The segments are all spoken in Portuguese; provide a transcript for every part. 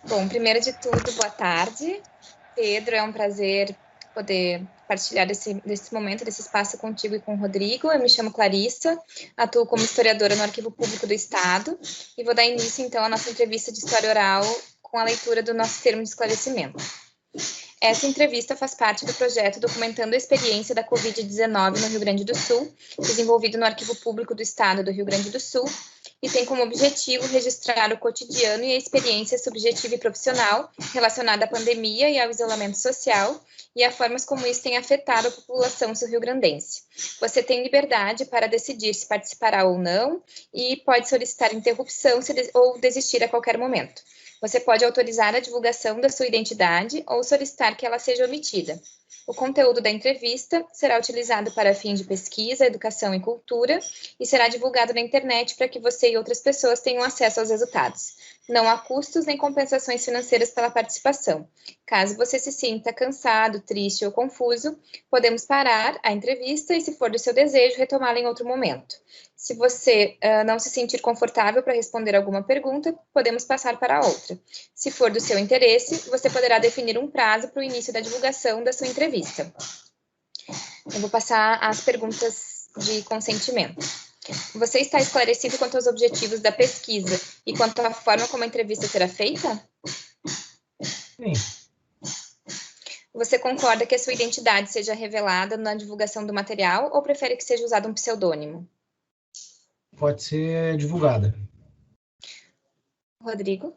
Bom, primeiro de tudo, boa tarde. Pedro, é um prazer poder partilhar desse momento, desse espaço contigo e com o Rodrigo. Eu me chamo Clarissa, atuo como historiadora no Arquivo Público do Estado e vou dar início, então, à nossa entrevista de história oral com a leitura do nosso termo de esclarecimento. Essa entrevista faz parte do projeto Documentando a Experiência da Covid-19 no Rio Grande do Sul, desenvolvido no Arquivo Público do Estado do Rio Grande do Sul, e tem como objetivo registrar o cotidiano e a experiência subjetiva e profissional relacionada à pandemia e ao isolamento social e as formas como isso tem afetado a população sul-riograndense. Você tem liberdade para decidir se participará ou não e pode solicitar interrupção ou desistir a qualquer momento. Você pode autorizar a divulgação da sua identidade ou solicitar que ela seja omitida. O conteúdo da entrevista será utilizado para fins de pesquisa, educação e cultura e será divulgado na internet para que você e outras pessoas tenham acesso aos resultados. Não há custos nem compensações financeiras pela participação. Caso você se sinta cansado, triste ou confuso, podemos parar a entrevista e, se for do seu desejo, retomá-la em outro momento. Se você não se sentir confortável para responder alguma pergunta, podemos passar para outra. Se for do seu interesse, você poderá definir um prazo para o início da divulgação da sua entrevista. Eu vou passar as perguntas de consentimento. Você está esclarecido quanto aos objetivos da pesquisa e quanto à forma como a entrevista será feita? Sim. Você concorda que a sua identidade seja revelada na divulgação do material ou prefere que seja usado um pseudônimo? Pode ser divulgada. Rodrigo?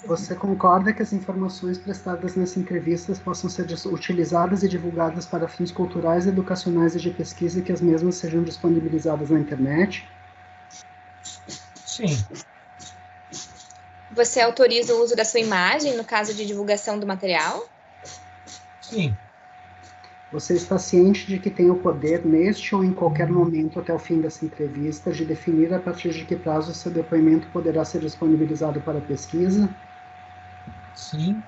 Você concorda que as informações prestadas nessa entrevista possam ser utilizadas e divulgadas para fins culturais, educacionais e de pesquisa e que as mesmas sejam disponibilizadas na internet? Sim. Você autoriza o uso da sua imagem no caso de divulgação do material? Sim. Você está ciente de que tem o poder, neste ou em qualquer momento até o fim dessa entrevista, de definir a partir de que prazo seu depoimento poderá ser disponibilizado para pesquisa? Sim.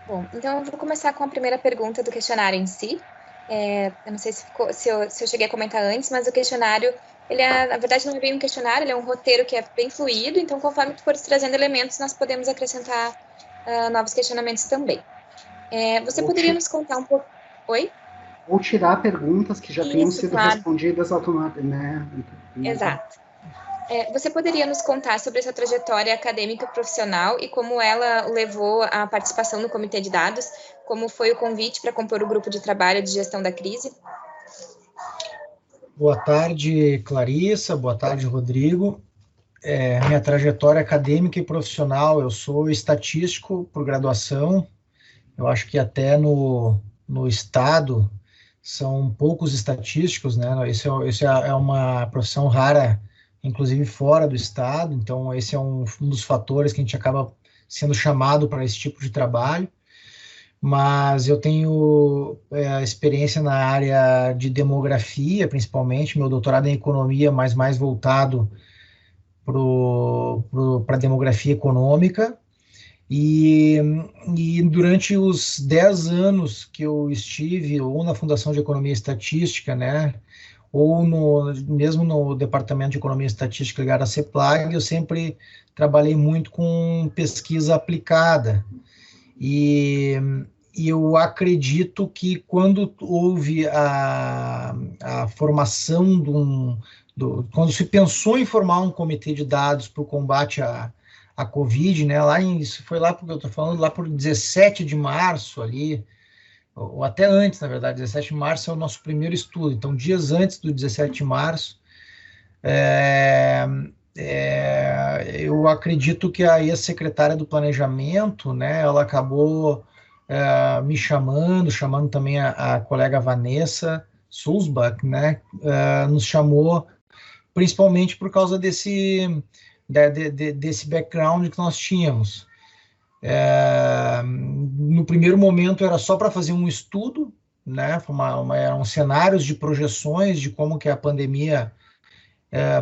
Bom, então eu vou começar com a primeira pergunta do questionário em si. Eu não sei se eu cheguei a comentar antes, mas o questionário, na verdade não é bem um questionário, ele é um roteiro que é bem fluido, então conforme tu for trazendo elementos, nós podemos acrescentar novos questionamentos também. Você poderia nos contar um pouco... Oi? Ou tirar perguntas que já tenham sido claro. respondidas automaticamente, né? Exato. Você poderia nos contar sobre essa trajetória acadêmica e profissional e como ela levou à participação no Comitê de Dados? Como foi o convite para compor o grupo de trabalho de gestão da crise? Boa tarde, Clarissa. Boa tarde, Rodrigo. Minha trajetória acadêmica e profissional, eu sou estatístico por graduação. Eu acho que até no Estado são poucos estatísticos, né? Isso é uma profissão rara, inclusive fora do Estado. Então, esse é um dos fatores que a gente acaba sendo chamado para esse tipo de trabalho. Mas eu tenho experiência na área de demografia, principalmente. Meu doutorado é em economia, mas mais voltado para a demografia econômica. E durante os 10 anos que eu estive, ou na Fundação de Economia e Estatística, né, ou mesmo no Departamento de Economia e Estatística ligado à CEPLAG, eu sempre trabalhei muito com pesquisa aplicada. E eu acredito que quando houve a formação quando se pensou em formar um comitê de dados para o combate à Covid, né, isso foi lá, porque eu estou falando, lá por 17 de março ali, ou até antes, na verdade, 17 de março é o nosso primeiro estudo, então dias antes do 17 de março, eu acredito que a ex-secretária do Planejamento, né, ela acabou me chamando também a colega Vanessa Sulzbach, né, nos chamou principalmente por causa desse background que nós tínhamos. No primeiro momento era só para fazer um estudo, né, eram cenários de projeções de como que a pandemia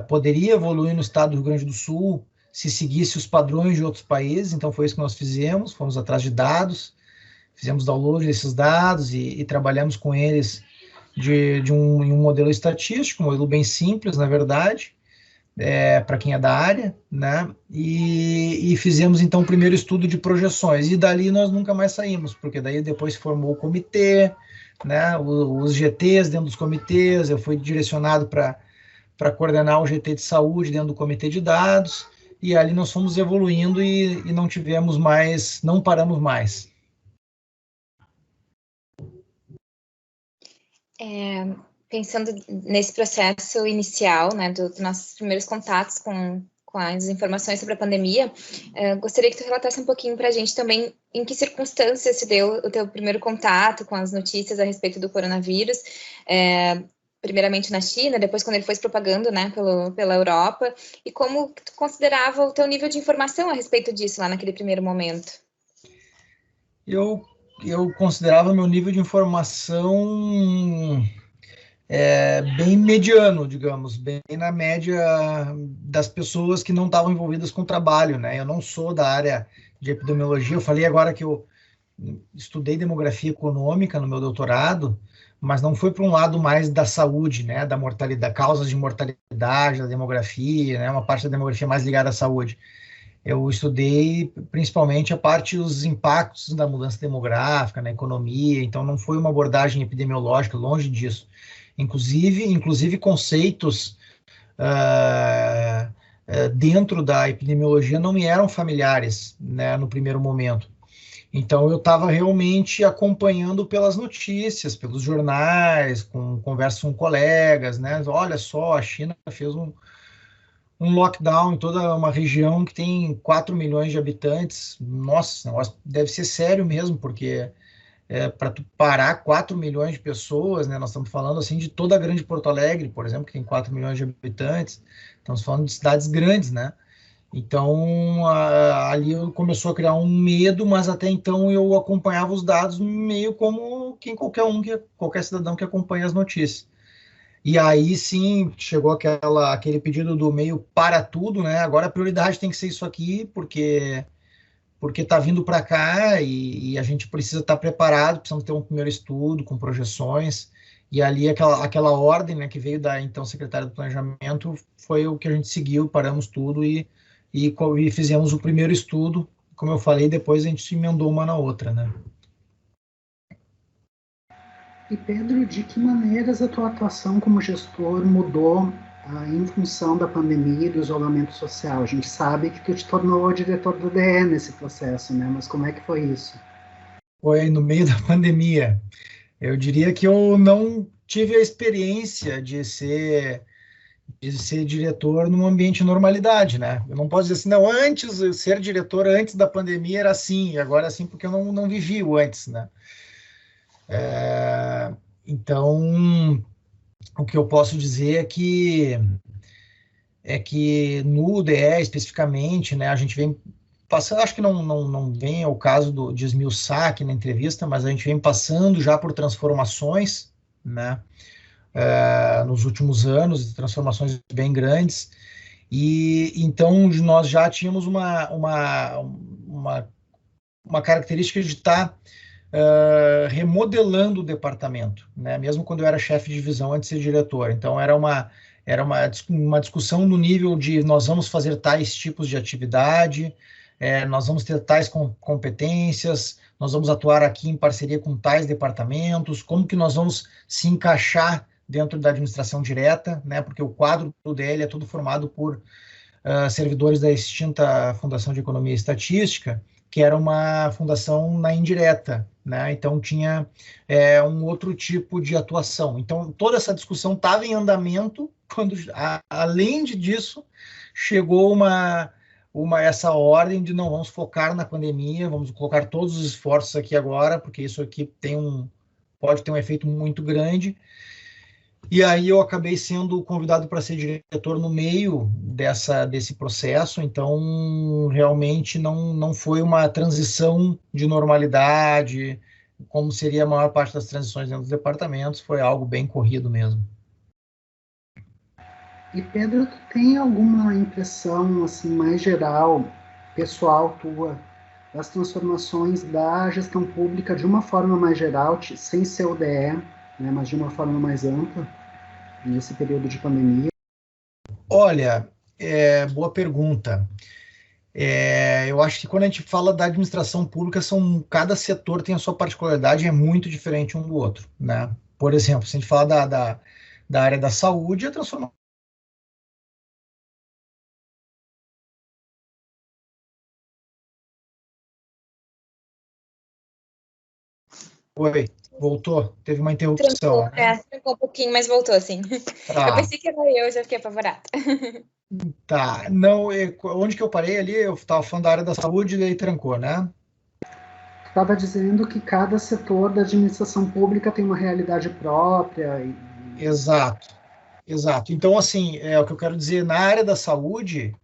poderia evoluir no estado do Rio Grande do Sul se seguisse os padrões de outros países. Então foi isso que nós fizemos, fomos atrás de dados, fizemos download desses dados e trabalhamos com eles em um modelo estatístico, um modelo bem simples, na verdade, para quem é da área, né? E fizemos então o primeiro estudo de projeções, e dali nós nunca mais saímos, porque daí depois formou o comitê, né? Os GTs dentro dos comitês, eu fui direcionado para coordenar o GT de saúde dentro do comitê de dados, e ali nós fomos evoluindo e não tivemos mais, não paramos mais. Pensando nesse processo inicial, né, dos nossos primeiros contatos com as informações sobre a pandemia, gostaria que tu relatasse um pouquinho para a gente também em que circunstâncias se deu o teu primeiro contato com as notícias a respeito do coronavírus, primeiramente na China, depois quando ele foi se propagando, né, pela Europa, e como tu considerava o teu nível de informação a respeito disso lá naquele primeiro momento? Eu considerava meu nível de informação bem mediano, digamos, bem na média das pessoas que não estavam envolvidas com o trabalho, né? Eu não sou da área de epidemiologia, eu falei agora que eu estudei demografia econômica no meu doutorado, mas não foi para um lado mais da saúde, né? Da mortalidade, causas de mortalidade, da demografia, né? Uma parte da demografia mais ligada à saúde. Eu estudei principalmente a parte dos impactos da mudança demográfica na economia, então não foi uma abordagem epidemiológica, longe disso. Inclusive conceitos dentro da epidemiologia não me eram familiares, né, no primeiro momento. Então eu estava realmente acompanhando pelas notícias, pelos jornais, com conversas com colegas, né? Olha só, a China fez um lockdown em toda uma região que tem 4 milhões de habitantes. Nossa, esse negócio deve ser sério mesmo, porque para tu parar 4 milhões de pessoas, né? Nós estamos falando assim de toda a grande Porto Alegre, por exemplo, que tem 4 milhões de habitantes. Estamos falando de cidades grandes, né? Então, ali começou a criar um medo, mas até então eu acompanhava os dados meio como qualquer cidadão que acompanha as notícias. E aí sim chegou aquele pedido do meio para tudo, né? Agora a prioridade tem que ser isso aqui, porque está vindo para cá e a gente precisa estar preparado, precisamos ter um primeiro estudo com projeções. E ali aquela ordem, né, que veio da então secretária do Planejamento foi o que a gente seguiu, paramos tudo e fizemos o primeiro estudo. Como eu falei, depois a gente se emendou uma na outra, né? E Pedro, de que maneiras a tua atuação como gestor mudou em função da pandemia e do isolamento social? A gente sabe que tu te tornou diretor do DE nesse processo, né? Mas como é que foi isso? Foi no meio da pandemia. Eu diria que eu não tive a experiência de ser diretor num ambiente de normalidade, né? Eu não posso dizer assim, não, ser diretor antes da pandemia era assim, e agora é assim porque eu não vivi o antes, né? Então, o que eu posso dizer é que no DE especificamente, né, a gente vem passando, acho que não vem ao caso de esmiuçar aqui na entrevista, mas a gente vem passando já por transformações, né, nos últimos anos, transformações bem grandes, e então nós já tínhamos uma característica de estar remodelando o departamento, né? Mesmo quando eu era chefe de divisão antes de ser diretor. Então era uma discussão no nível de nós vamos fazer tais tipos de atividade, nós vamos ter tais competências, nós vamos atuar aqui em parceria com tais departamentos, como que nós vamos se encaixar dentro da administração direta, né? Porque o quadro do DL é todo formado por servidores da extinta Fundação de Economia e Estatística, que era uma fundação na indireta, né? Então tinha um outro tipo de atuação. Então toda essa discussão estava em andamento quando, além disso, chegou essa ordem de não vamos focar na pandemia, vamos colocar todos os esforços aqui agora, porque isso aqui pode ter um efeito muito grande. E aí eu acabei sendo convidado para ser diretor no meio desse processo, então realmente não foi uma transição de normalidade, como seria a maior parte das transições dentro dos departamentos, foi algo bem corrido mesmo. E Pedro, tu tem alguma impressão assim mais geral, pessoal tua, das transformações da gestão pública de uma forma mais geral, sem ser o DE, né, mas de uma forma mais ampla, nesse período de pandemia? Olha, boa pergunta. Eu acho que quando a gente fala da administração pública, cada setor tem a sua particularidade e é muito diferente um do outro, né? Por exemplo, se a gente falar da área da saúde, a transformação... Oi, voltou? Teve uma interrupção, né? Trancou um pouquinho, mas voltou, assim. Eu pensei que era eu, já fiquei apavorada. Tá, não, onde que eu parei ali? Eu estava falando da área da saúde e daí trancou, né? Estava dizendo que cada setor da administração pública tem uma realidade própria. Exato, exato. Então, assim, o que eu quero dizer, na área da saúde,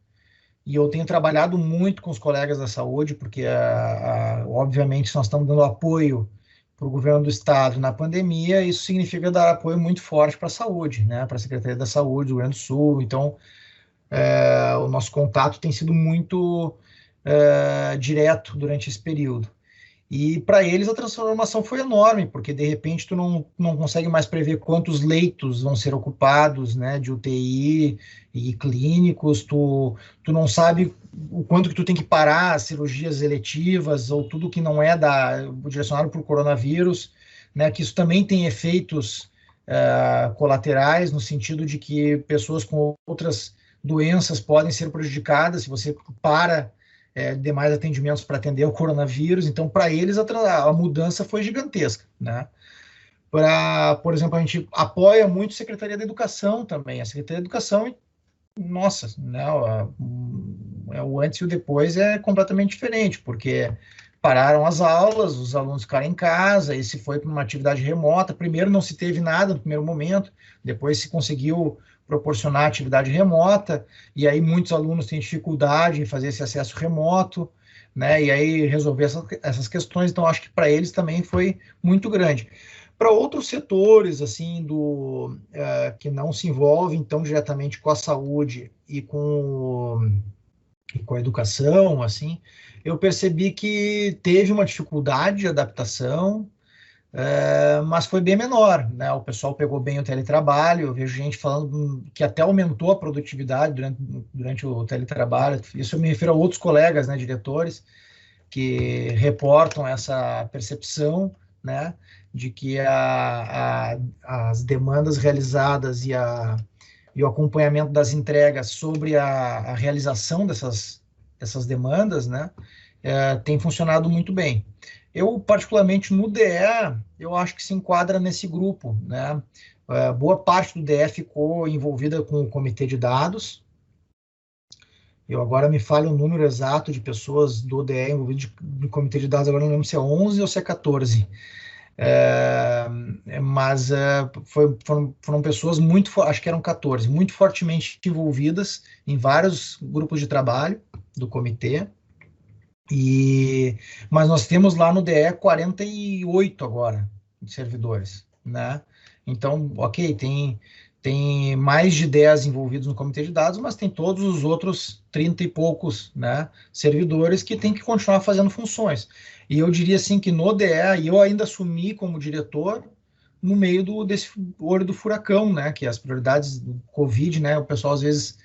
e eu tenho trabalhado muito com os colegas da saúde, porque, obviamente, nós estamos dando apoio para o governo do estado na pandemia, isso significa dar apoio muito forte para a saúde, né? Para a Secretaria da Saúde do Rio Grande do Sul. Então, o nosso contato tem sido muito direto durante esse período. E para eles a transformação foi enorme, porque de repente tu não consegue mais prever quantos leitos vão ser ocupados, né, de UTI e clínicos, tu não sabe o quanto que tu tem que parar as cirurgias eletivas ou tudo que não é direcionado para o coronavírus, né, que isso também tem efeitos colaterais, no sentido de que pessoas com outras doenças podem ser prejudicadas se você para demais atendimentos para atender o coronavírus. Então, para eles, a mudança foi gigantesca, né? Por exemplo, a gente apoia muito a Secretaria da Educação também. A Secretaria da Educação, nossa, né, o antes e o depois é completamente diferente, porque pararam as aulas, os alunos ficaram em casa, e se foi para uma atividade remota. Primeiro não se teve nada no primeiro momento, depois se conseguiu proporcionar atividade remota, e aí muitos alunos têm dificuldade em fazer esse acesso remoto, né, e aí resolver essas questões. Então, acho que para eles também foi muito grande. Para outros setores, assim, que não se envolvem tão diretamente com a saúde e com a educação, assim, eu percebi que teve uma dificuldade de adaptação, mas foi bem menor, né? O pessoal pegou bem o teletrabalho. Eu vejo gente falando que até aumentou a produtividade durante o teletrabalho. Isso eu me refiro a outros colegas, né, diretores, que reportam essa percepção, né, de que as demandas realizadas e o acompanhamento das entregas sobre a realização dessas demandas, né, tem funcionado muito bem. Eu, particularmente no DE, eu acho que se enquadra nesse grupo, né? Boa parte do DE ficou envolvida com o comitê de dados. Eu agora me falha o número exato de pessoas do DE envolvidas no comitê de dados, agora não lembro se é 11 ou se é 14. Mas foram pessoas acho que eram 14, muito fortemente envolvidas em vários grupos de trabalho do comitê. Mas nós temos lá no DE 48 agora de servidores, né? Então, ok, tem mais de 10 envolvidos no comitê de dados, mas tem todos os outros 30 e poucos, né, servidores que têm que continuar fazendo funções. E eu diria assim que no DE, eu ainda assumi como diretor no meio desse olho do furacão, né, que as prioridades do Covid, né, o pessoal às vezes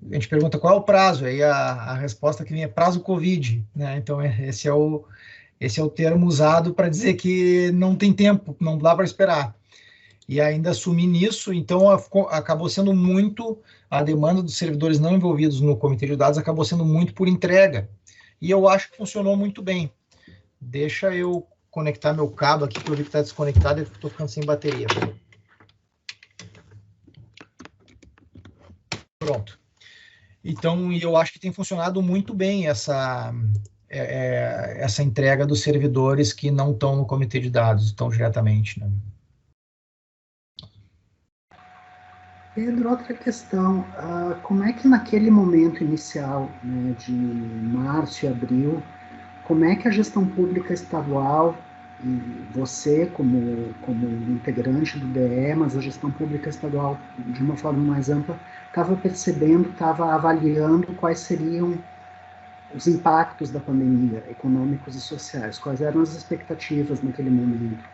a gente pergunta qual é o prazo, aí a resposta que vem é prazo Covid, né? Então esse é o termo usado para dizer que não tem tempo, não dá para esperar. E ainda assumir nisso, então acabou sendo muito, a demanda dos servidores não envolvidos no comitê de dados acabou sendo muito por entrega. E eu acho que funcionou muito bem. Deixa eu conectar meu cabo aqui, que eu vi que está desconectado e estou ficando sem bateria. Pronto. Então, eu acho que tem funcionado muito bem essa entrega dos servidores que não estão no comitê de dados tão diretamente, né? Pedro, outra questão, como é que naquele momento inicial, né, de março e abril, como é que a gestão pública estadual, e você como integrante do DE, mas a gestão pública estadual de uma forma mais ampla, estava percebendo, estava avaliando quais seriam os impactos da pandemia, econômicos e sociais? Quais eram as expectativas naquele momento?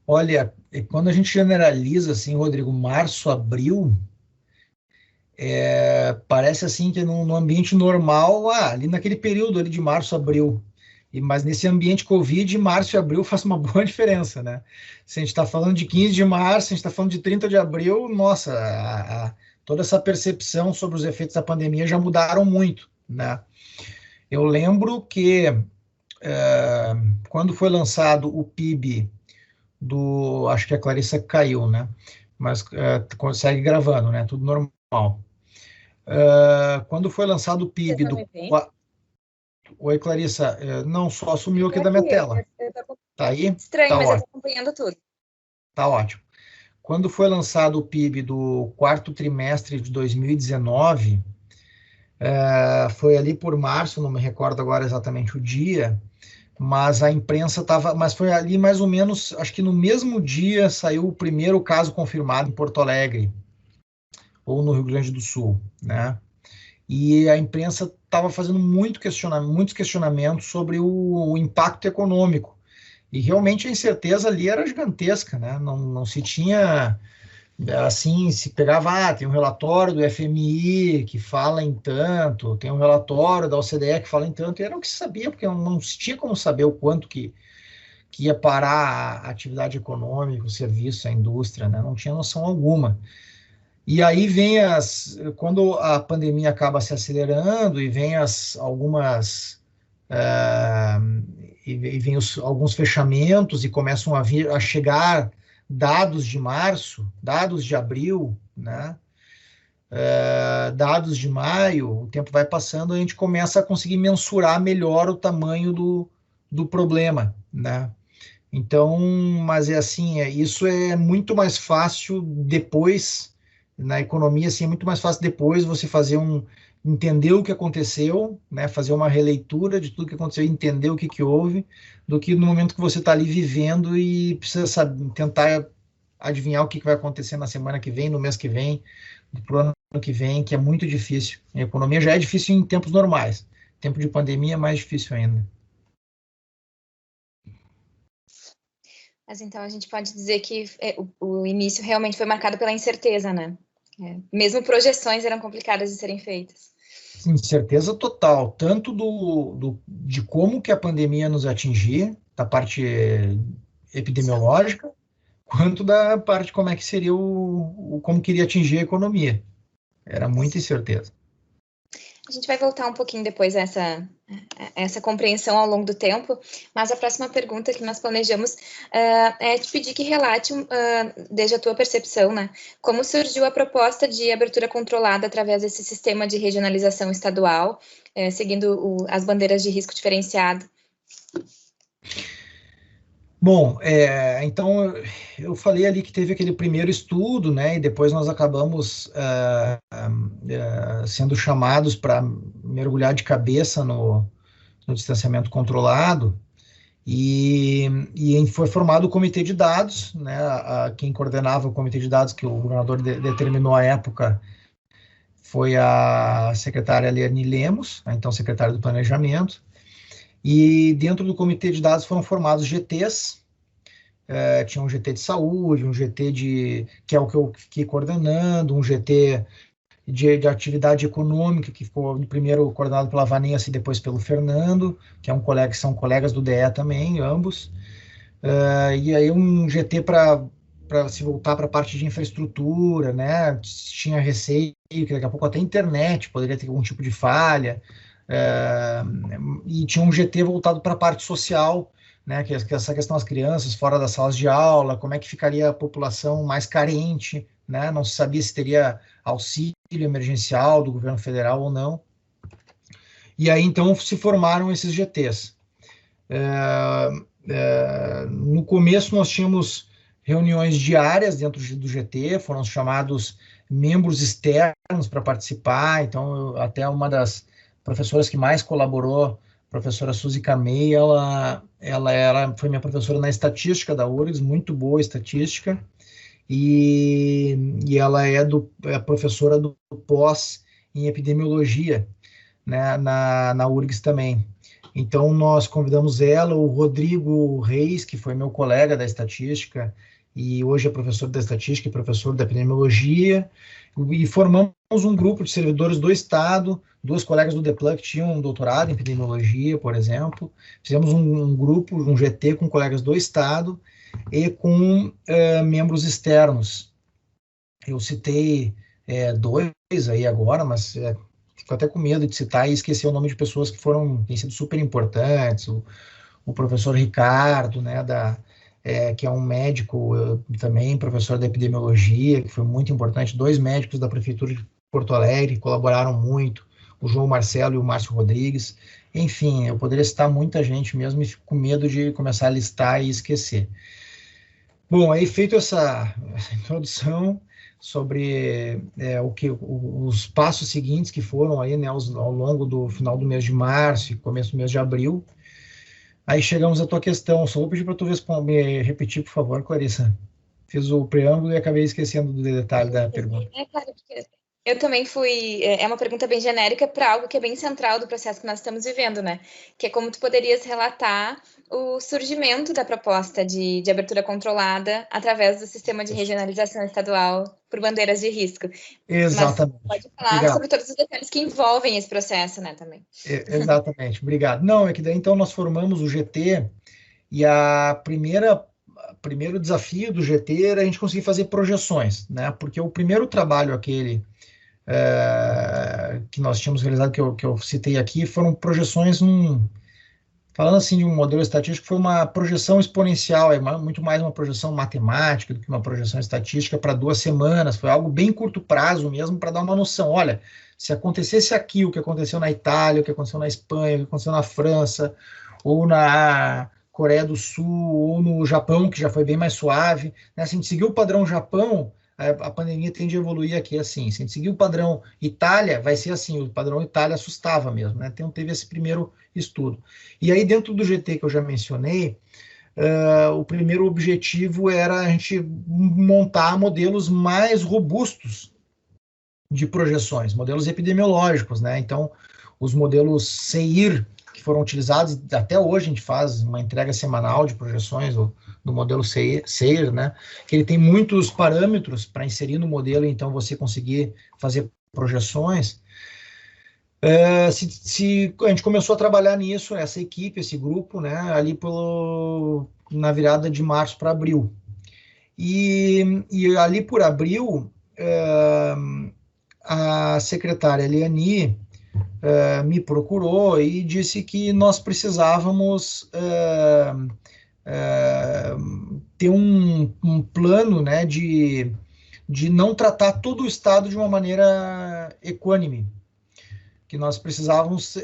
Olha, quando a gente generaliza, assim, Rodrigo, março, abril, parece assim que no ambiente normal, ali naquele período ali de março, abril, mas nesse ambiente Covid, março e abril faz uma boa diferença, né? Se a gente está falando de 15 de março, a gente está falando de 30 de abril, nossa, toda essa percepção sobre os efeitos da pandemia já mudaram muito, né? Eu lembro que quando foi lançado o PIB acho que a Clarissa caiu, né? Mas consegue gravando, né? Tudo normal. Quando foi lançado o PIB do... Oi, Clarissa. Não, só sumiu aqui da minha tela. Tá aí? Estranho, tá mas ótimo. eu tô acompanhando tudo. Tá ótimo. Quando foi lançado o PIB do quarto trimestre de 2019, foi ali por março, não me recordo agora exatamente o dia, mas a imprensa estava... Mas foi ali mais ou menos, acho que no mesmo dia saiu o primeiro caso confirmado em Porto Alegre, ou no Rio Grande do Sul, né? E a imprensa estava fazendo muitos questionamentos sobre o impacto econômico. E realmente a incerteza ali era gigantesca, né? Não se tinha, assim, se pegava, tem um relatório do FMI que fala em tanto, tem um relatório da OCDE que fala em tanto, e era o que se sabia, porque não se tinha como saber o quanto que ia parar a atividade econômica, o serviço, a indústria, né? Não tinha noção alguma. E aí quando a pandemia acaba se acelerando e vem algumas e vem alguns fechamentos e começam a chegar dados de março, dados de abril, né? Dados de maio, o tempo vai passando, a gente começa a conseguir mensurar melhor o tamanho do problema, né? Então, mas é assim, isso é muito mais fácil depois, na economia, assim, é muito mais fácil depois você entender o que aconteceu, né, fazer uma releitura de tudo que aconteceu, entender o que houve, do que no momento que você está ali vivendo e precisa tentar adivinhar o que vai acontecer na semana que vem, no mês que vem, pro ano que vem, que é muito difícil. A economia já é difícil em tempos normais. Tempo de pandemia é mais difícil ainda. Mas então a gente pode dizer que o início realmente foi marcado pela incerteza, né? Mesmo projeções eram complicadas de serem feitas. Incerteza total, tanto de como que a pandemia nos atingir, da parte epidemiológica, quanto da parte como é que seria como queria atingir a economia. Era muita incerteza. A gente vai voltar um pouquinho depois a essa compreensão ao longo do tempo, mas a próxima pergunta que nós planejamos é te pedir que relate, desde a tua percepção, né, como surgiu a proposta de abertura controlada através desse sistema de regionalização estadual, seguindo as bandeiras de risco diferenciado. Bom, então eu falei ali que teve aquele primeiro estudo, né, e depois nós acabamos sendo chamados para mergulhar de cabeça no distanciamento controlado, e foi formado o comitê de dados, né, quem coordenava o comitê de dados, que o governador determinou à época, foi a secretária Leane Lemos, então secretária do Planejamento, e dentro do comitê de dados foram formados GTs, tinha um GT de saúde, um GT que é o que eu fiquei coordenando, um GT de atividade econômica, que ficou primeiro coordenado pela Vanessa e depois pelo Fernando, que são colegas do DE também, ambos, e aí um GT para se voltar para a parte de infraestrutura, né? Tinha receio que daqui a pouco até a internet poderia ter algum tipo de falha, e tinha um GT voltado para a parte social, né, que essa questão das crianças fora das salas de aula, como é que ficaria a população mais carente, né? Não se sabia se teria auxílio emergencial do governo federal ou não. E aí, então, se formaram esses GTs. No começo, nós tínhamos reuniões diárias dentro do GT, foram chamados membros externos para participar, então, até uma das professoras que mais colaborou, a professora Suzy Camei, ela foi minha professora na estatística da URGS, muito boa estatística, e ela é professora do pós em epidemiologia, né, na URGS também. Então, nós convidamos ela, o Rodrigo Reis, que foi meu colega da estatística, e hoje é professor da estatística e professor da epidemiologia, E formamos um grupo de servidores do Estado, 2 colegas do DEPLAN que tinham um doutorado em epidemiologia, por exemplo. Fizemos um grupo, um GT com colegas do Estado e com membros externos. Eu citei 2 aí agora, mas fico até com medo de citar e esquecer o nome de pessoas que têm sido super importantes. O professor Ricardo, né, que é um médico também, professor de epidemiologia, que foi muito importante. 2 médicos da Prefeitura de Porto Alegre colaboraram muito, o João Marcelo e o Márcio Rodrigues. Enfim, eu poderia citar muita gente mesmo e fico com medo de começar a listar e esquecer. Bom, aí feito essa introdução sobre os passos seguintes que foram aí, né, ao longo do final do mês de março e começo do mês de abril. Aí chegamos à tua questão. Só vou pedir para tu me repetir, por favor, Clarissa. Fiz o preâmbulo e acabei esquecendo do detalhe da pergunta. Claro, porque eu também fui... É uma pergunta bem genérica para algo que é bem central do processo que nós estamos vivendo, né? Que é como tu poderias relatar o surgimento da proposta de abertura controlada através do sistema de regionalização estadual por bandeiras de risco. Exatamente. Mas pode falar sobre todos os detalhes que envolvem esse processo, né, também. Exatamente, obrigado. Não, é que daí então nós formamos o GT e primeiro desafio do GT era a gente conseguir fazer projeções, né? Porque o primeiro trabalho aquele que nós tínhamos realizado, que eu citei aqui, foram projeções, falando assim de um modelo estatístico, foi uma projeção exponencial, muito mais uma projeção matemática do que uma projeção estatística para 2 semanas, foi algo bem curto prazo mesmo, para dar uma noção. Olha, se acontecesse aqui o que aconteceu na Itália, o que aconteceu na Espanha, o que aconteceu na França, ou na Coreia do Sul, ou no Japão, que já foi bem mais suave, né? Se a gente seguir o padrão Japão, a pandemia tende a evoluir aqui assim. Se a gente seguir o padrão Itália, vai ser assim. O padrão Itália assustava mesmo, né? Então teve esse primeiro estudo. E aí dentro do GT que eu já mencionei, o primeiro objetivo era a gente montar modelos mais robustos de projeções, modelos epidemiológicos, né? Então os modelos SEIR, que foram utilizados, até hoje a gente faz uma entrega semanal de projeções do modelo SEIR, né? Que ele tem muitos parâmetros para inserir no modelo, então você conseguir fazer projeções. A gente começou a trabalhar nisso, essa equipe, esse grupo, né? Ali na virada de março para abril. E ali por abril, a secretária Eliani me procurou e disse que nós precisávamos ter um plano, né, de não tratar todo o Estado de uma maneira equânime, que nós precisávamos,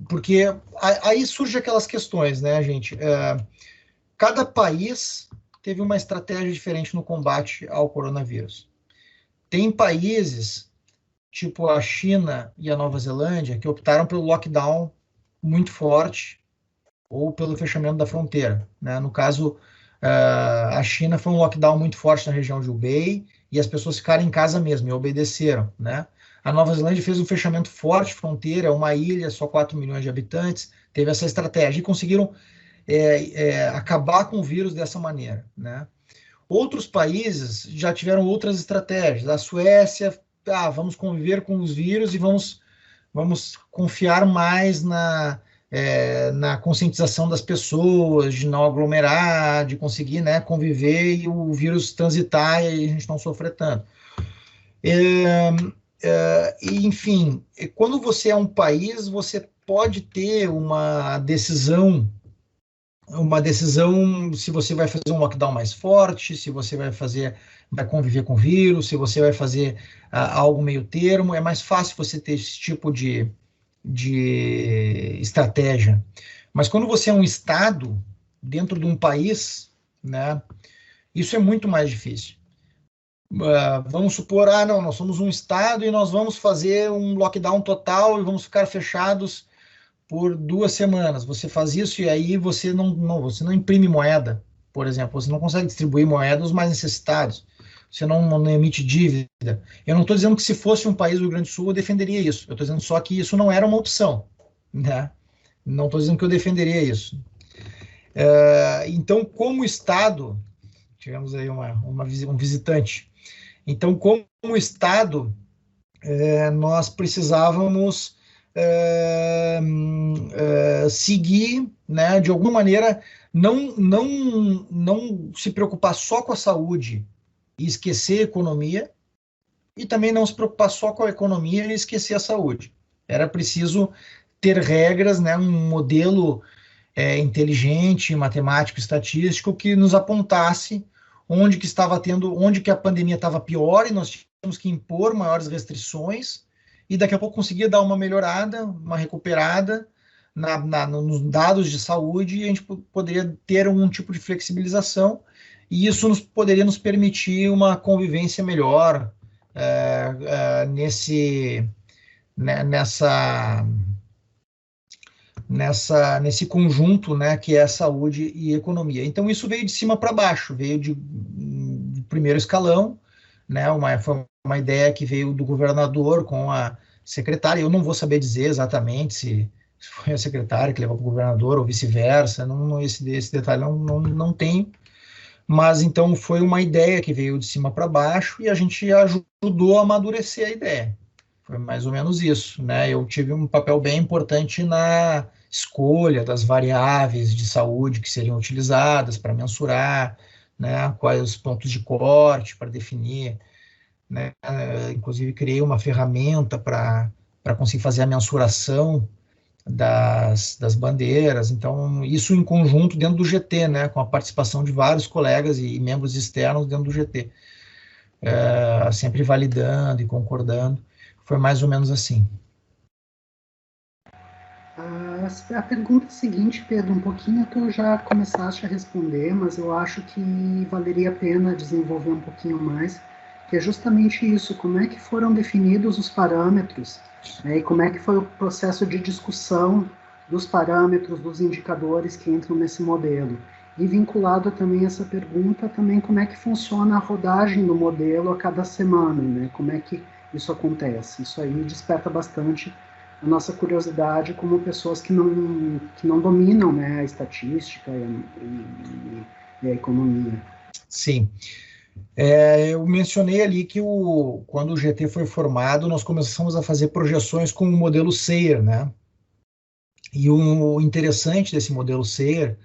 porque aí surgem aquelas questões, né, gente? Cada país teve uma estratégia diferente no combate ao coronavírus. Tem países tipo a China e a Nova Zelândia, que optaram pelo lockdown muito forte ou pelo fechamento da fronteira, né? No caso, a China foi um lockdown muito forte na região de Hubei e as pessoas ficaram em casa mesmo e obedeceram, né? A Nova Zelândia fez um fechamento forte de fronteira, uma ilha, só 4 milhões de habitantes, teve essa estratégia e conseguiram acabar com o vírus dessa maneira, né? Outros países já tiveram outras estratégias. A Suécia, vamos conviver com os vírus e vamos confiar mais na conscientização das pessoas, de não aglomerar, de conseguir, né, conviver e o vírus transitar e a gente não sofrer tanto. Enfim, quando você é um país, você pode ter uma decisão se você vai fazer um lockdown mais forte, se você vai conviver com o vírus, se você vai fazer algo meio termo. É mais fácil você ter esse tipo de estratégia. Mas quando você é um Estado dentro de um país, né, isso é muito mais difícil. Vamos supor, não, nós somos um Estado e nós vamos fazer um lockdown total e vamos ficar fechados por 2 semanas. Você faz isso e aí você não imprime moeda, por exemplo. Você não consegue distribuir moeda aos mais necessitados. Você não emite dívida. Eu não estou dizendo que se fosse um país do Rio Grande do Sul eu defenderia isso. Eu estou dizendo só que isso não era uma opção, né? Não estou dizendo que eu defenderia isso. Então, como Estado, tivemos aí um visitante. Então, como Estado, nós precisávamos seguir, né, de alguma maneira, não se preocupar só com a saúde e esquecer a economia, e também não se preocupar só com a economia e esquecer a saúde. Era preciso ter regras, né, um modelo inteligente, matemático, estatístico, que nos apontasse onde que a pandemia estava pior e nós tínhamos que impor maiores restrições, e daqui a pouco conseguia dar uma melhorada, uma recuperada nos dados de saúde, e a gente poderia ter um tipo de flexibilização, e isso poderia nos permitir uma convivência melhor nesse conjunto, né, que é saúde e economia. Então, isso veio de cima para baixo, veio de primeiro escalão, né, foi uma ideia que veio do governador com a secretária. Eu não vou saber dizer exatamente se foi a secretária que levou para o governador ou vice-versa, esse detalhe não tenho, mas então foi uma ideia que veio de cima para baixo e a gente ajudou a amadurecer a ideia. Foi mais ou menos isso, né? Eu tive um papel bem importante na escolha das variáveis de saúde que seriam utilizadas para mensurar, né? Quais os pontos de corte para definir, né? Inclusive criei uma ferramenta para conseguir fazer a mensuração das bandeiras. Então, isso em conjunto dentro do GT, né? Com a participação de vários colegas e membros externos dentro do GT, sempre validando e concordando. Foi mais ou menos assim. A pergunta seguinte, Pedro, um pouquinho tu já começaste a responder, mas eu acho que valeria a pena desenvolver um pouquinho mais, que é justamente isso, como é que foram definidos os parâmetros, né, e como é que foi o processo de discussão dos parâmetros, dos indicadores que entram nesse modelo. E vinculado também a essa pergunta, também como é que funciona a rodagem do modelo a cada semana, né, como é que isso acontece. Isso aí desperta bastante a nossa curiosidade como pessoas que não dominam, né, a estatística e a economia. Sim. Eu mencionei ali que quando o GT foi formado, nós começamos a fazer projeções com o modelo SAIR, né? E o interessante desse modelo SAIR,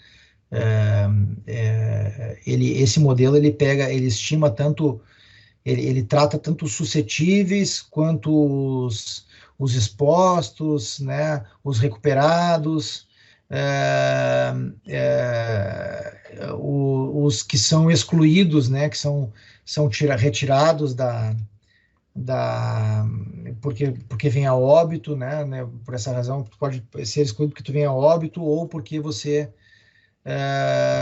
esse modelo ele estima tanto, ele trata tanto os suscetíveis quanto os expostos, né, os recuperados, os que são excluídos, né, que são retirados porque vem a óbito, né, por essa razão pode ser excluído porque tu vem a óbito ou porque você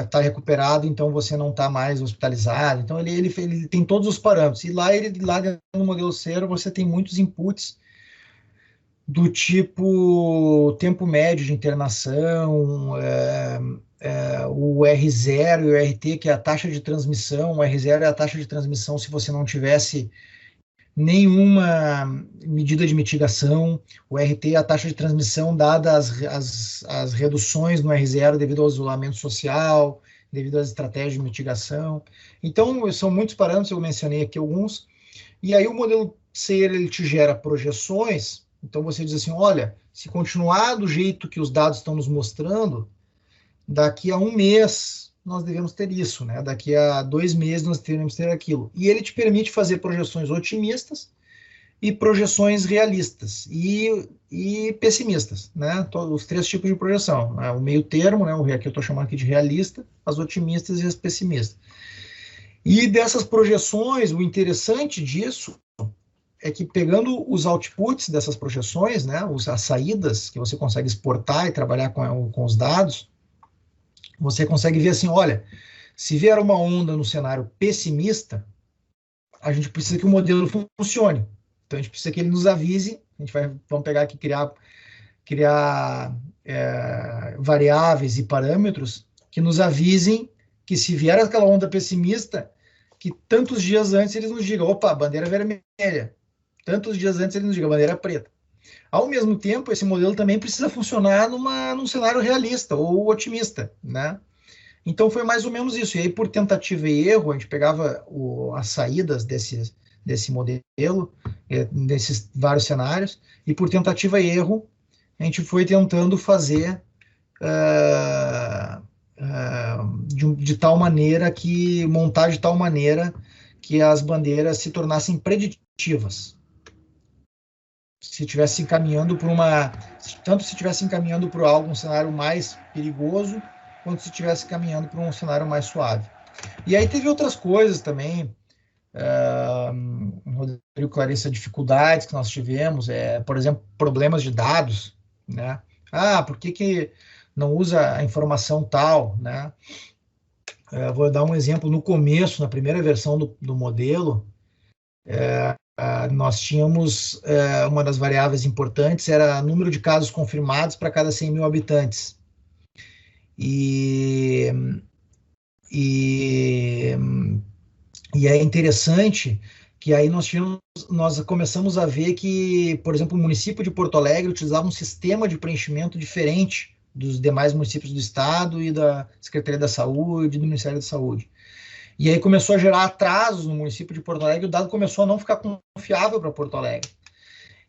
está recuperado, então você não está mais hospitalizado. Então ele tem todos os parâmetros. E lá no modelo SAIR você tem muitos inputs do tipo tempo médio de internação, o R0 e o RT, que é a taxa de transmissão. O R0 é a taxa de transmissão se você não tivesse nenhuma medida de mitigação. O RT é a taxa de transmissão dada as reduções no R0 devido ao isolamento social, devido às estratégias de mitigação. Então, são muitos parâmetros, eu mencionei aqui alguns. E aí o modelo SAIR, ele te gera projeções. Então, você diz assim, olha, se continuar do jeito que os dados estão nos mostrando, daqui a um mês nós devemos ter isso, né? Daqui a 2 meses nós devemos ter aquilo. E ele te permite fazer projeções otimistas e projeções realistas e pessimistas, né? Os 3 tipos de projeção, né? O meio termo, né? O que eu estou chamando aqui de realista, as otimistas e as pessimistas. E dessas projeções, o interessante disso é que pegando os outputs dessas projeções, né? As saídas que você consegue exportar e trabalhar com os dados, você consegue ver assim, olha, se vier uma onda no cenário pessimista, a gente precisa que o modelo funcione. Então, a gente precisa que ele nos avise, vamos pegar aqui, criar variáveis e parâmetros que nos avisem que se vier aquela onda pessimista, que tantos dias antes eles nos digam, opa, bandeira vermelha. Tantos dias antes eles nos digam, bandeira preta. Ao mesmo tempo, esse modelo também precisa funcionar num cenário realista ou otimista, né? Então foi mais ou menos isso. E aí, por tentativa e erro, a gente pegava as saídas desse modelo, nesses vários cenários, e por tentativa e erro, a gente foi tentando fazer de tal maneira montar de tal maneira que as bandeiras se tornassem preditivas. Se estivesse encaminhando tanto se estivesse encaminhando para um cenário mais perigoso, quanto se estivesse caminhando para um cenário mais suave. E aí teve outras coisas também, Rodrigo, Clarissa, dificuldades que nós tivemos, por exemplo, problemas de dados, né? Por que não usa a informação tal, né? Vou dar um exemplo. No começo, na primeira versão do modelo, nós tínhamos uma das variáveis importantes era o número de casos confirmados para cada 100 mil habitantes. E é interessante que aí nós começamos a ver que, por exemplo, o município de Porto Alegre utilizava um sistema de preenchimento diferente dos demais municípios do estado e da Secretaria da Saúde e do Ministério da Saúde. E aí começou a gerar atrasos no município de Porto Alegre, o dado começou a não ficar confiável para Porto Alegre.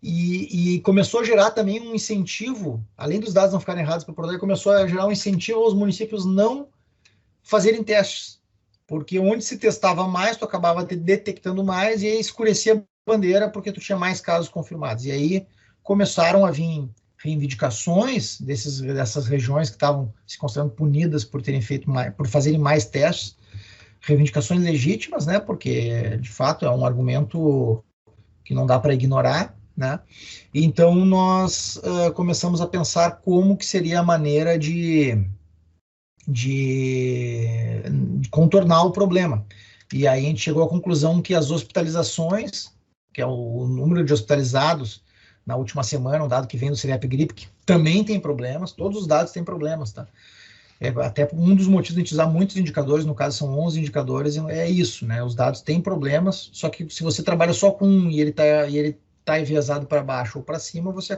E começou a gerar também um incentivo, além dos dados não ficarem errados para Porto Alegre, começou a gerar um incentivo aos municípios não fazerem testes, porque onde se testava mais, tu acabava detectando mais e aí escurecia a bandeira porque tu tinha mais casos confirmados. E aí começaram a vir reivindicações dessas regiões que estavam se considerando punidas por terem feito mais, por fazerem mais testes, reivindicações legítimas, né? Porque de fato é um argumento que não dá para ignorar, né? Então nós começamos a pensar como que seria a maneira de contornar o problema. E aí a gente chegou à conclusão que as hospitalizações, que é o número de hospitalizados na última semana, um dado que vem do CEREP Gripe, que também tem problemas, todos os dados têm problemas, tá? Até um dos motivos de a gente usar muitos indicadores, no caso são 11 indicadores, é isso, né? Os dados têm problemas, só que se você trabalha só com um e ele tá enviesado para baixo ou para cima, você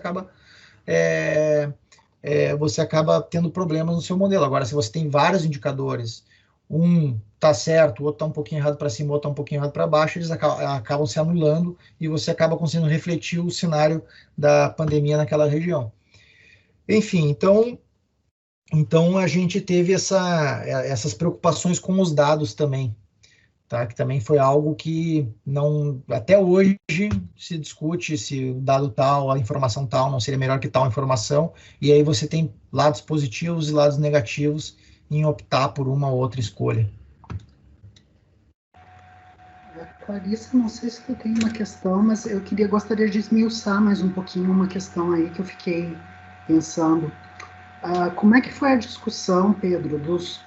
acaba tendo problemas no seu modelo. Agora, se você tem vários indicadores, um está certo, o outro está um pouquinho errado para cima, o outro está um pouquinho errado para baixo, eles acabam se anulando e você acaba conseguindo refletir o cenário da pandemia naquela região. Enfim, então a gente teve essas preocupações com os dados também, tá? Que também foi algo que até hoje se discute se o dado tal, a informação tal não seria melhor que tal informação, e aí você tem lados positivos e lados negativos em optar por uma ou outra escolha. Clarissa, não sei se tu tem uma questão, mas eu gostaria de esmiuçar mais um pouquinho uma questão aí que eu fiquei pensando. Como é que foi a discussão, Pedro,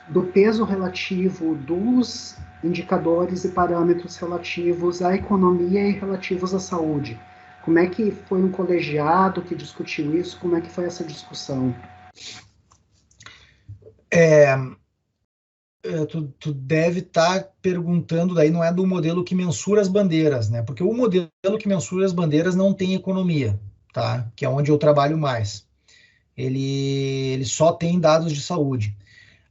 do peso relativo dos indicadores e parâmetros relativos à economia e relativos à saúde? Como é que foi um colegiado que discutiu isso? Como é que foi essa discussão? Tu deve estar perguntando, daí não é do modelo que mensura as bandeiras, né? Porque o modelo que mensura as bandeiras não tem economia, tá? Que é onde eu trabalho mais. Ele só tem dados de saúde.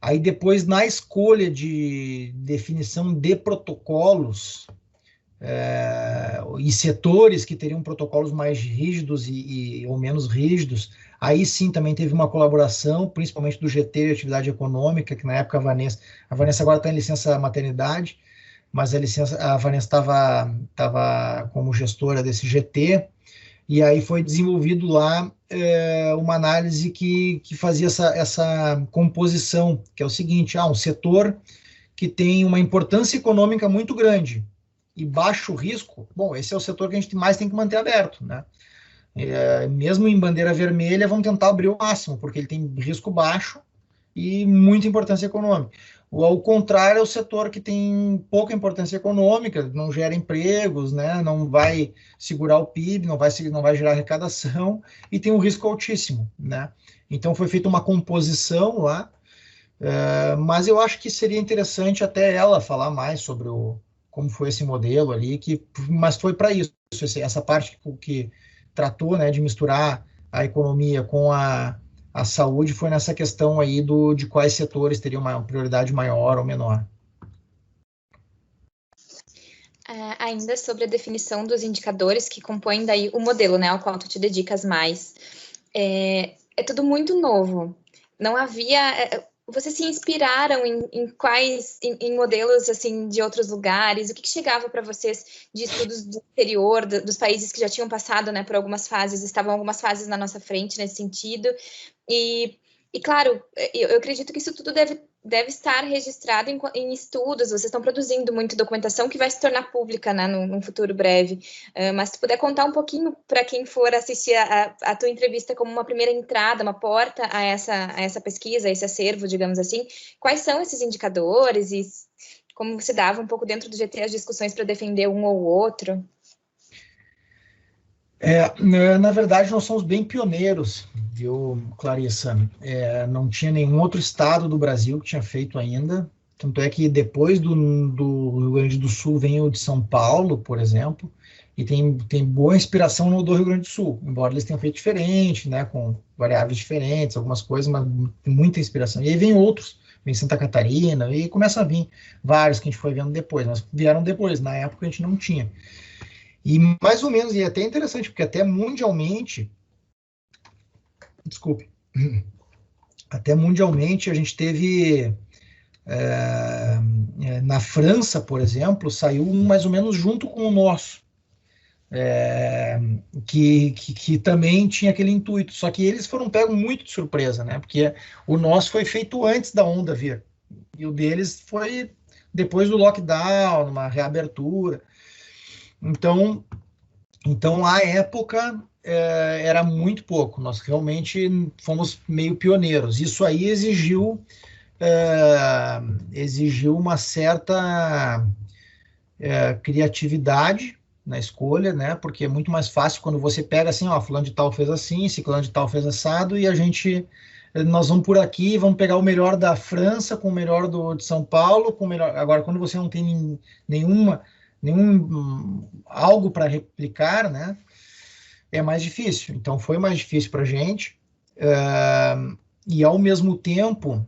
Aí depois, na escolha de definição de protocolos e setores que teriam protocolos mais rígidos ou menos rígidos, aí sim também teve uma colaboração, principalmente do GT de Atividade Econômica, que na época a Vanessa agora está em licença maternidade, mas a Vanessa estava como gestora desse GT, e aí foi desenvolvido lá uma análise que fazia essa composição, que é o seguinte, um setor que tem uma importância econômica muito grande e baixo risco, bom, esse é o setor que a gente mais tem que manter aberto, né? Mesmo em bandeira vermelha, vamos tentar abrir o máximo, porque ele tem risco baixo e muita importância econômica. Ao contrário, é o setor que tem pouca importância econômica, não gera empregos, né? Não vai segurar o PIB, não vai gerar arrecadação e tem um risco altíssimo, né? Então foi feita uma composição lá, mas eu acho que seria interessante até ela falar mais sobre como foi esse modelo ali, mas foi para isso, essa parte que tratou, né, de misturar a economia com a saúde foi nessa questão aí de quais setores teriam uma prioridade maior ou menor. Ainda sobre a definição dos indicadores que compõem daí o modelo, né, ao qual tu te dedicas mais. É tudo muito novo. Não havia... Vocês se inspiraram em modelos assim de outros lugares? O que chegava para vocês de estudos do exterior, dos países que já tinham passado, né, por algumas fases, estavam algumas fases na nossa frente nesse sentido? E claro, eu acredito que isso tudo deve estar registrado em estudos. Vocês estão produzindo muita documentação que vai se tornar pública, né, num futuro breve. Mas se tu puder contar um pouquinho para quem for assistir a tua entrevista como uma primeira entrada, uma porta a essa pesquisa, a esse acervo, digamos assim, quais são esses indicadores e como se dava um pouco dentro do GT as discussões para defender um ou outro? Na verdade, nós somos bem pioneiros, viu, Clarissa? Não tinha nenhum outro estado do Brasil que tinha feito ainda. Tanto é que depois do Rio Grande do Sul vem o de São Paulo, por exemplo, e tem boa inspiração no do Rio Grande do Sul, embora eles tenham feito diferente, né, com variáveis diferentes, algumas coisas, mas muita inspiração. E aí vem outros, vem Santa Catarina, e começa a vir vários que a gente foi vendo depois, mas vieram depois, na época a gente não tinha. E mais ou menos, e é até interessante, porque até mundialmente, até mundialmente a gente teve, na França, por exemplo, saiu um mais ou menos junto com o nosso, que também tinha aquele intuito, só que eles foram pegos muito de surpresa, né? Porque o nosso foi feito antes da onda vir, e o deles foi depois do lockdown, uma reabertura. Então à época, era muito pouco. Nós realmente fomos meio pioneiros. Isso aí exigiu uma certa criatividade na escolha, né? Porque é muito mais fácil quando você pega assim, ó, fulano de tal fez assim, ciclano de tal fez assado, e nós vamos por aqui, vamos pegar o melhor da França com o melhor de São Paulo, com o melhor... Agora, quando você não tem nenhum algo para replicar, né, é mais difícil. Então, foi mais difícil para a gente, e, ao mesmo tempo,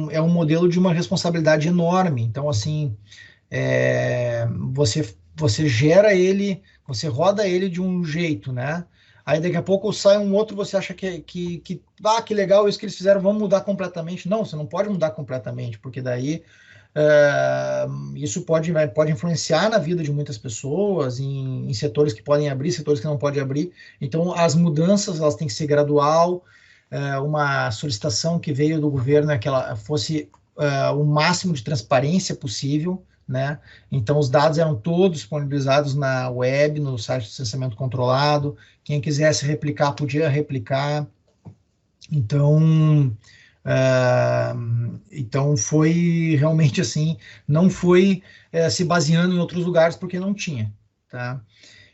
é um modelo de uma responsabilidade enorme. Então, assim, você gera ele, você roda ele de um jeito, né? Aí, daqui a pouco, sai um outro, você acha que legal isso que eles fizeram, vamos mudar completamente. Não, você não pode mudar completamente, porque daí isso pode influenciar na vida de muitas pessoas, em setores que podem abrir, setores que não podem abrir. Então, as mudanças elas têm que ser gradual. Uma solicitação que veio do governo é que ela fosse o máximo de transparência possível, né? Então, os dados eram todos disponibilizados na web, no site de licenciamento controlado. Quem quisesse replicar, podia replicar. Então, foi realmente assim, não foi se baseando em outros lugares porque não tinha, tá?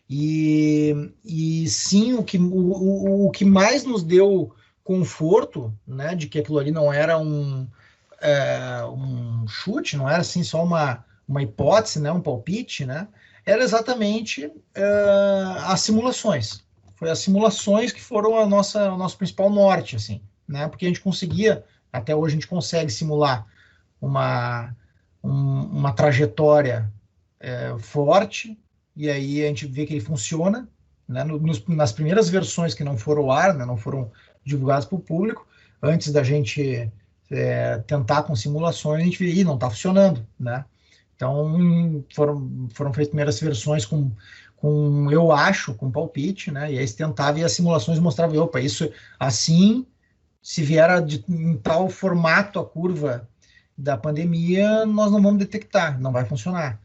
E sim, o que mais nos deu conforto, né, de que aquilo ali não era um chute, não era assim só uma hipótese, né, um palpite, né, era exatamente as simulações. Foi as simulações que foram o nosso principal norte, assim, né? Porque a gente conseguia, até hoje a gente consegue simular uma trajetória forte, e aí a gente vê que ele funciona, né? Nas primeiras versões que não foram ao ar, né? Não foram divulgadas para o público, antes da gente tentar com simulações, a gente vê, não está funcionando, né? Então, foram feitas primeiras versões com eu acho, com palpite, né? E aí se tentava e as simulações mostravam, opa, isso assim, se vier em tal formato a curva da pandemia, nós não vamos detectar, não vai funcionar.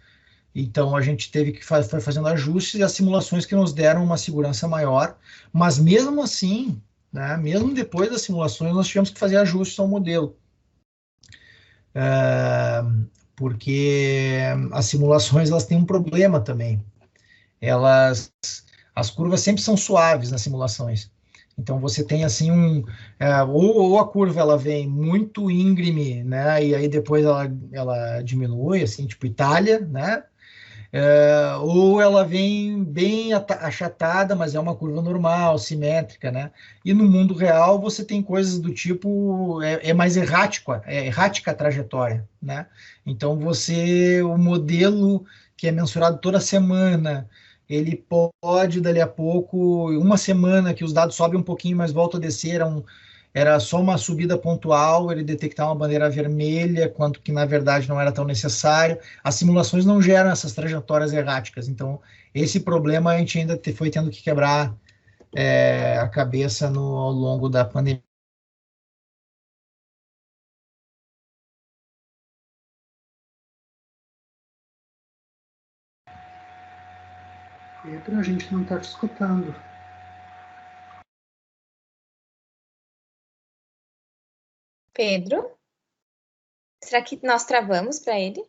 Então, a gente teve que foi fazendo ajustes e as simulações que nos deram uma segurança maior, mas mesmo assim, né, mesmo depois das simulações, nós tivemos que fazer ajustes ao modelo. Porque as simulações elas têm um problema também. As curvas sempre são suaves nas simulações. Então você tem assim ou a curva ela vem muito íngreme, né? E aí depois ela diminui, assim, tipo Itália, né? Ou ela vem bem achatada, mas é uma curva normal, simétrica, né? E no mundo real você tem coisas do tipo mais errática a trajetória, né? Então o modelo que é mensurado toda semana, ele pode, dali a pouco, uma semana que os dados sobem um pouquinho, mas voltam a descer, era só uma subida pontual, ele detectar uma bandeira vermelha, quanto que na verdade não era tão necessário. As simulações não geram essas trajetórias erráticas, então esse problema a gente ainda foi tendo que quebrar a cabeça ao longo da pandemia. Pedro, a gente não está te escutando. Pedro? Será que nós travamos para ele?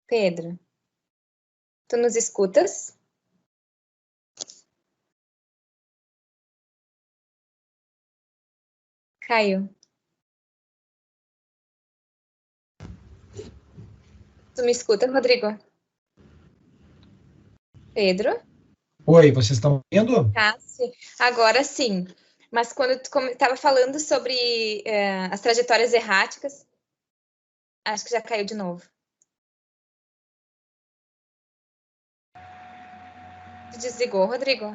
Pedro, tu nos escutas? Caio? Tu me escuta, Rodrigo? Pedro? Oi, vocês estão vendo? Agora sim. Mas quando tu estava falando sobre as trajetórias erráticas, acho que já caiu de novo. Tu desligou, Rodrigo?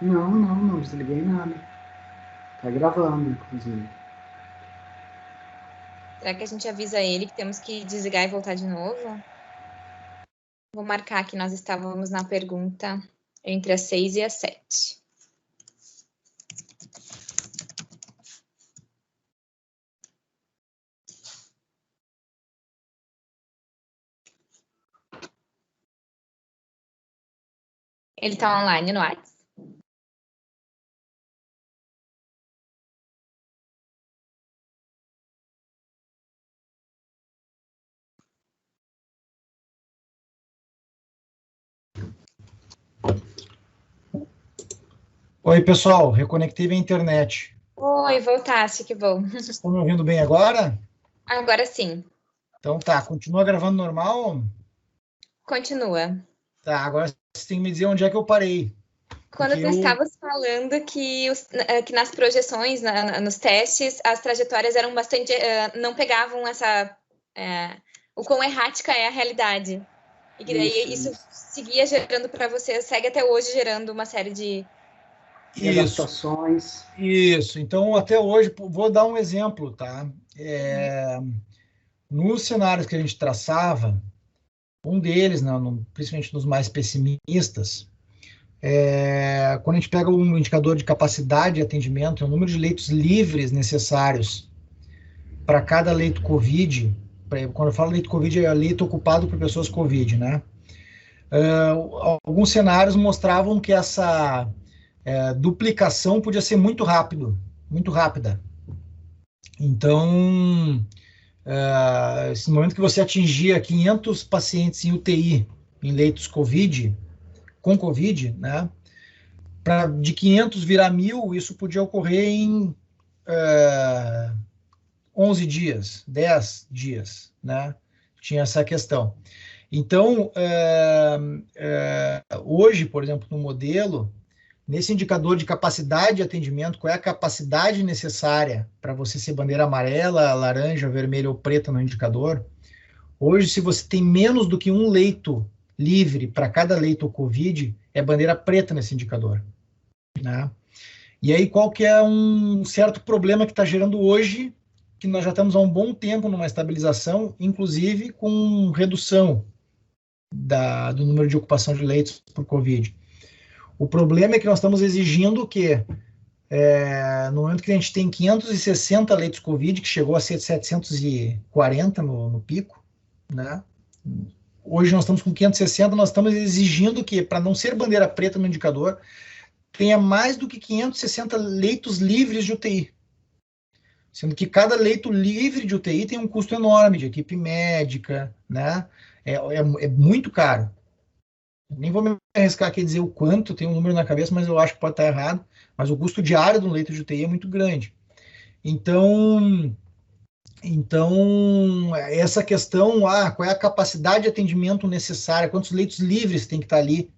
Não desliguei nada. Tá gravando, inclusive. Será que a gente avisa ele que temos que desligar e voltar de novo? Vou marcar que nós estávamos na pergunta entre as 6 e as 7. Ele está online no WhatsApp. Oi, pessoal, reconectei a internet. Oi, voltasse, que bom. Vocês estão me ouvindo bem agora? Agora sim. Então tá, continua gravando normal? Continua. Tá, agora vocês têm que me dizer onde é que eu parei. Quando tu estavas falando que nas projeções, nos testes, as trajetórias eram bastante... não pegavam o quão errática é a realidade. E que daí isso seguia gerando para você, segue até hoje gerando uma série de adaptações. Isso, então até hoje, vou dar um exemplo, tá? Nos cenários que a gente traçava, um deles, principalmente nos mais pessimistas, quando a gente pega um indicador de capacidade de atendimento, é o número de leitos livres necessários para cada leito COVID. Quando eu falo leito COVID, é leito ocupado por pessoas COVID, né? Alguns cenários mostravam que essa duplicação podia ser muito rápida. Então, esse momento que você atingia 500 pacientes em UTI, em leitos COVID, com COVID, né? De 500 virar 1.000, isso podia ocorrer em 11 dias, 10 dias, né? Tinha essa questão. Então, hoje, por exemplo, no modelo, nesse indicador de capacidade de atendimento, qual é a capacidade necessária para você ser bandeira amarela, laranja, vermelha ou preta no indicador? Hoje, se você tem menos do que um leito livre para cada leito COVID, é bandeira preta nesse indicador, né? E aí, qual que é um certo problema que está gerando hoje, que nós já estamos há um bom tempo numa estabilização, inclusive com redução do número de ocupação de leitos por COVID. O problema é que nós estamos exigindo que, no momento que a gente tem 560 leitos COVID, que chegou a ser 740 no pico, né? Hoje nós estamos com 560, nós estamos exigindo que, para não ser bandeira preta no indicador, tenha mais do que 560 leitos livres de UTI. Sendo que cada leito livre de UTI tem um custo enorme de equipe médica, né? É muito caro. Nem vou me arriscar aqui a dizer o quanto, tem um número na cabeça, mas eu acho que pode estar errado. Mas o custo diário de um leito de UTI é muito grande. Então essa questão, qual é a capacidade de atendimento necessária, quantos leitos livres tem que estar ali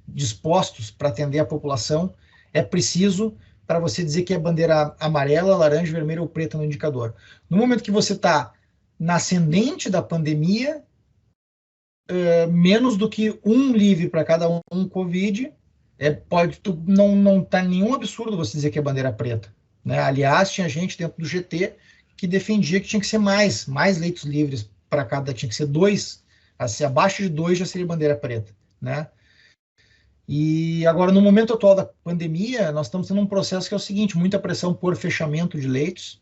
dispostos para atender a população, é preciso para você dizer que é bandeira amarela, laranja, vermelha ou preta no indicador. No momento que você está na ascendente da pandemia, menos do que um livre para cada um Covid, não tá nenhum absurdo você dizer que é bandeira preta, né? Aliás, tinha gente dentro do GT que defendia que tinha que ser mais leitos livres para cada, tinha que ser 2, assim, abaixo de 2 já seria bandeira preta, né? E agora, no momento atual da pandemia, nós estamos tendo um processo que é o seguinte: muita pressão por fechamento de leitos,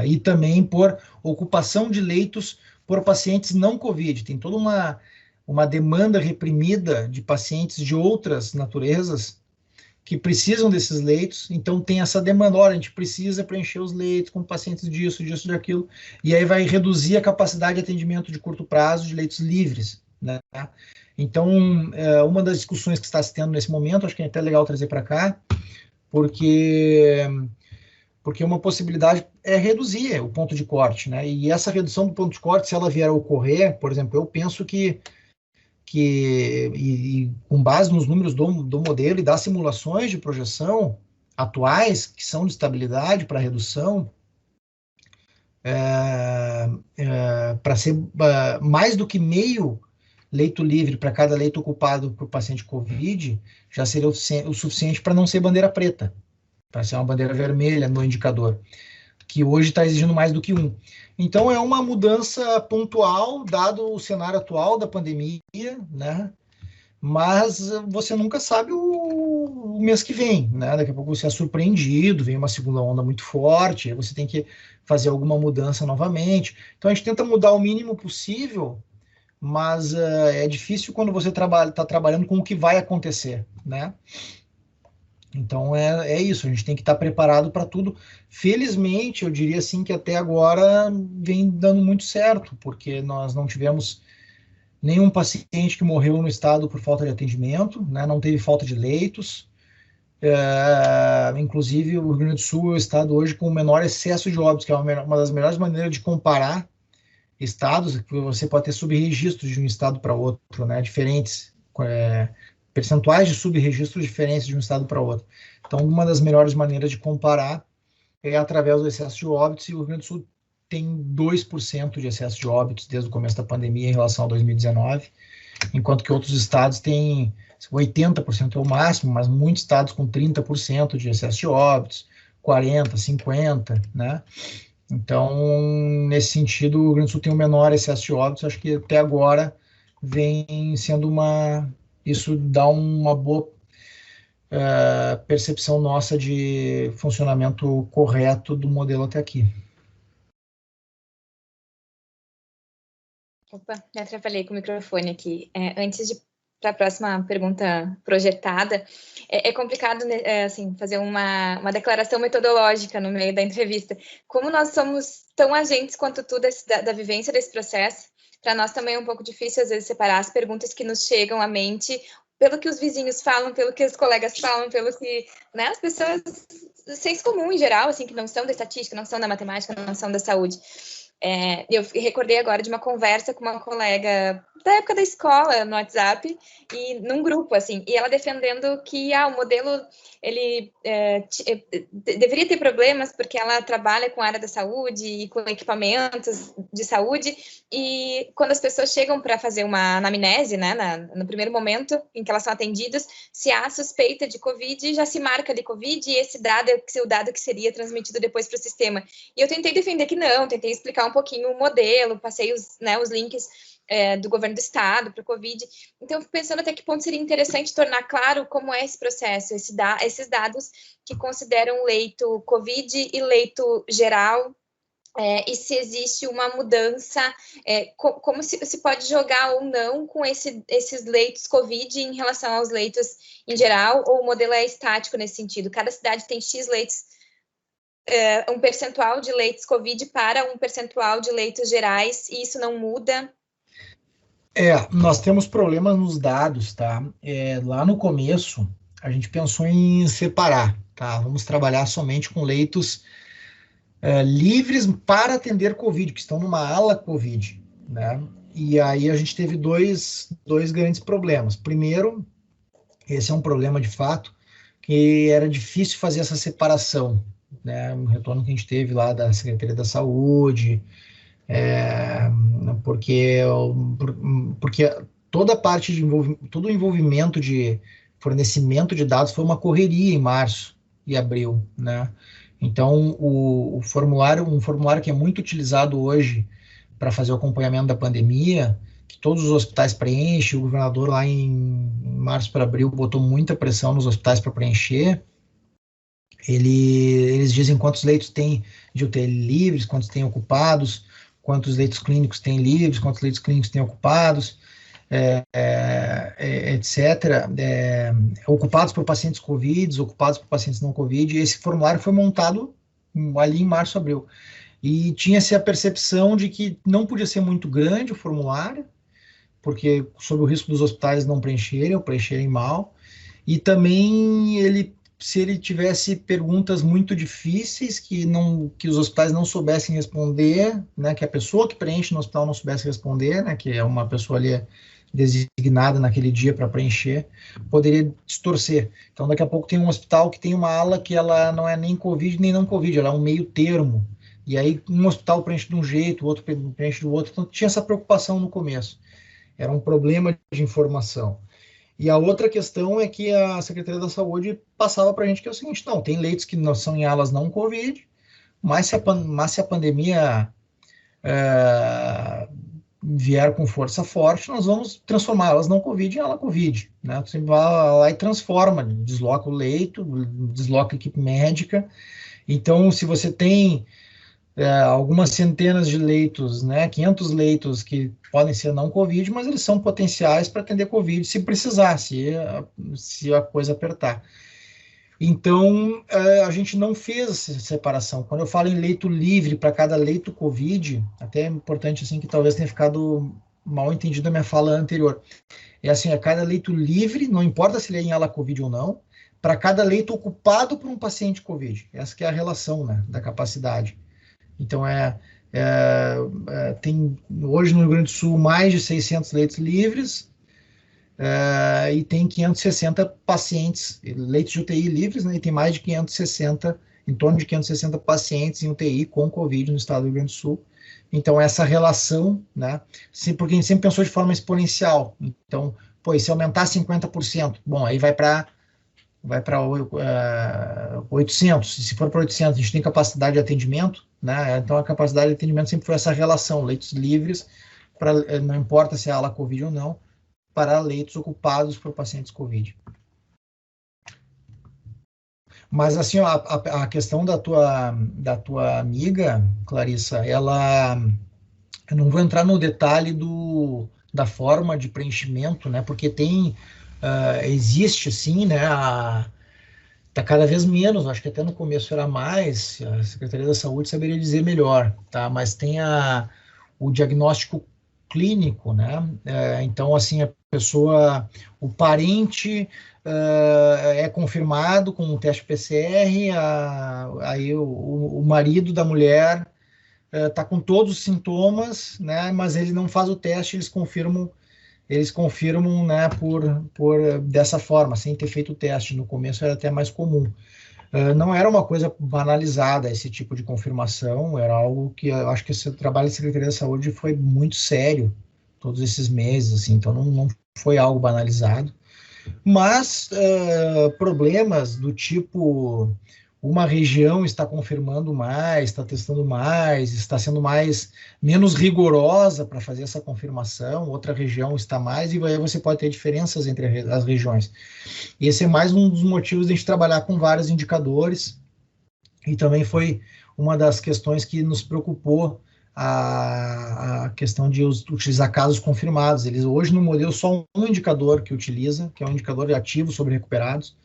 e também por ocupação de leitos por pacientes não Covid. Tem toda uma demanda reprimida de pacientes de outras naturezas que precisam desses leitos, então tem essa demanda: olha, a gente precisa preencher os leitos com pacientes disso, daquilo, e aí vai reduzir a capacidade de atendimento de curto prazo de leitos livres, né? Então, uma das discussões que está se tendo nesse momento, acho que é até legal trazer para cá, porque uma possibilidade é reduzir o ponto de corte, né? E essa redução do ponto de corte, se ela vier a ocorrer, por exemplo, eu penso que com base nos números do modelo e das simulações de projeção atuais, que são de estabilidade para redução, para ser mais do que meio leito livre para cada leito ocupado por paciente COVID, já seria o suficiente para não ser bandeira preta, para ser uma bandeira vermelha no indicador, que hoje está exigindo mais do que 1. Então, é uma mudança pontual, dado o cenário atual da pandemia, né? Mas você nunca sabe o mês que vem, né? Daqui a pouco você é surpreendido, vem uma segunda onda muito forte, você tem que fazer alguma mudança novamente. Então, a gente tenta mudar o mínimo possível, mas é difícil quando você está trabalhando com o que vai acontecer, né? Então, é isso, a gente tem que estar preparado para tudo. Felizmente, eu diria assim que até agora vem dando muito certo, porque nós não tivemos nenhum paciente que morreu no estado por falta de atendimento, né? Não teve falta de leitos. Inclusive, o Rio Grande do Sul é o estado hoje com o menor excesso de óbitos, que é uma das melhores maneiras de comparar estados, que você pode ter subregistros de um estado para outro, né? Diferentes, percentuais de subregistros diferentes de um estado para outro. Então, uma das melhores maneiras de comparar é através do excesso de óbitos, e o Rio Grande do Sul tem 2% de excesso de óbitos desde o começo da pandemia em relação a 2019, enquanto que outros estados têm 80% é o máximo, mas muitos estados com 30% de excesso de óbitos, 40%, 50%, né? Então, nesse sentido, o Rio Grande do Sul tem o menor excesso de óbitos. Acho que até agora vem sendo isso dá uma boa percepção nossa de funcionamento correto do modelo até aqui. Opa, me atrapalhei com o microfone aqui. Antes de para a próxima pergunta projetada, é complicado, né, assim, fazer uma declaração metodológica no meio da entrevista. Como nós somos tão agentes quanto tu da vivência desse processo, para nós também é um pouco difícil, às vezes, separar as perguntas que nos chegam à mente pelo que os vizinhos falam, pelo que os colegas falam, pelo que, né, as pessoas do senso comum em geral, assim, que não são da estatística, não são da matemática, não são da saúde. Eu recordei agora de uma conversa com uma colega da época da escola, no WhatsApp, e num grupo, assim, e ela defendendo que o modelo, ele deveria ter problemas porque ela trabalha com a área da saúde e com equipamentos de saúde, e quando as pessoas chegam para fazer uma anamnese, né, no primeiro momento em que elas são atendidas, se há suspeita de Covid, já se marca ali Covid, e esse dado é o dado que seria transmitido depois para o sistema. E eu tentei defender que não, tentei explicar um pouquinho o modelo, passei os links do governo do estado para o Covid. Então, eu fico pensando até que ponto seria interessante tornar claro como é esse processo, esses dados que consideram leito Covid e leito geral, e se existe uma mudança, como se pode jogar ou não com esses leitos Covid em relação aos leitos em geral, ou o modelo é estático nesse sentido? Cada cidade tem X leitos, um percentual de leitos Covid para um percentual de leitos gerais, e isso não muda? Nós temos problemas nos dados, tá? Lá no começo, a gente pensou em separar, tá? Vamos trabalhar somente com leitos livres para atender Covid, que estão numa ala Covid, né? E aí a gente teve dois grandes problemas. Primeiro, esse é um problema de fato, que era difícil fazer essa separação, né? Um retorno que a gente teve lá da Secretaria da Saúde, Porque, porque toda a parte de todo o envolvimento de fornecimento de dados foi uma correria em março e abril, né? Então, um formulário que é muito utilizado hoje para fazer o acompanhamento da pandemia, que todos os hospitais preenchem, o governador lá em março para abril botou muita pressão nos hospitais para preencher. Eles dizem quantos leitos tem de UTI livres, quantos tem ocupados, quantos leitos clínicos tem livres, quantos leitos clínicos tem ocupados, etc. Ocupados por pacientes Covid, ocupados por pacientes não Covid. Esse formulário foi montado ali em março, abril. E tinha-se a percepção de que não podia ser muito grande o formulário, porque sob o risco dos hospitais não preencherem ou preencherem mal, e também se ele tivesse perguntas muito difíceis que os hospitais não soubessem responder, né, que a pessoa que preenche no hospital não soubesse responder, né, que é uma pessoa ali designada naquele dia para preencher, poderia distorcer. Então, daqui a pouco tem um hospital que tem uma ala que ela não é nem Covid nem não Covid, ela é um meio termo. E aí um hospital preenche de um jeito, o outro preenche do outro. Então, tinha essa preocupação no começo. Era um problema de informação. E a outra questão é que a Secretaria da Saúde passava para a gente que é o seguinte, não, tem leitos que não são em alas não Covid, mas se a pandemia vier com força forte, nós vamos transformar elas não Covid em ala Covid, né? Você vai lá e transforma, desloca o leito, desloca a equipe médica. Então, se você tem algumas centenas de leitos, né, 500 leitos que podem ser não Covid, mas eles são potenciais para atender Covid se precisar, se a coisa apertar. Então, a gente não fez essa separação. Quando eu falo em leito livre para cada leito Covid, até é importante assim que talvez tenha ficado mal entendido a minha fala anterior. É assim, a cada leito livre, não importa se ele é em ala Covid ou não, para cada leito ocupado por um paciente Covid. Essa que é a relação, né, da capacidade. Então, tem hoje no Rio Grande do Sul mais de 600 leitos livres e tem 560 pacientes, leitos de UTI livres, né, e tem mais de 560, em torno de 560 pacientes em UTI com Covid no estado do Rio Grande do Sul. Então, essa relação, né, porque a gente sempre pensou de forma exponencial. Então, se aumentar 50%, bom, aí vai para 800, se for para 800, a gente tem capacidade de atendimento, né? Então a capacidade de atendimento sempre foi essa relação, leitos livres, não importa se é ala Covid ou não, para leitos ocupados por pacientes Covid. Mas assim, a questão da tua amiga, Clarissa, eu não vou entrar no detalhe da forma de preenchimento, né? Porque existe sim, né? Tá cada vez menos, acho que até no começo era mais, a Secretaria da Saúde saberia dizer melhor, tá? Mas tem o diagnóstico clínico, né? Então, assim, o parente é confirmado com um teste PCR, aí o marido da mulher está com todos os sintomas, né? Mas ele não faz o teste, eles confirmam, né, dessa forma, sem ter feito o teste. No começo era até mais comum. Não era uma coisa banalizada esse tipo de confirmação, era algo que eu acho que esse trabalho da Secretaria da Saúde foi muito sério todos esses meses, assim, então não foi algo banalizado. Mas problemas do tipo uma região está confirmando mais, está testando mais, está sendo menos rigorosa para fazer essa confirmação, outra região está mais, e aí você pode ter diferenças entre as regiões. Esse é mais um dos motivos de a gente trabalhar com vários indicadores, e também foi uma das questões que nos preocupou, a questão de utilizar casos confirmados. Eles hoje no modelo só um indicador que utiliza, que é um indicador ativo sobre recuperados.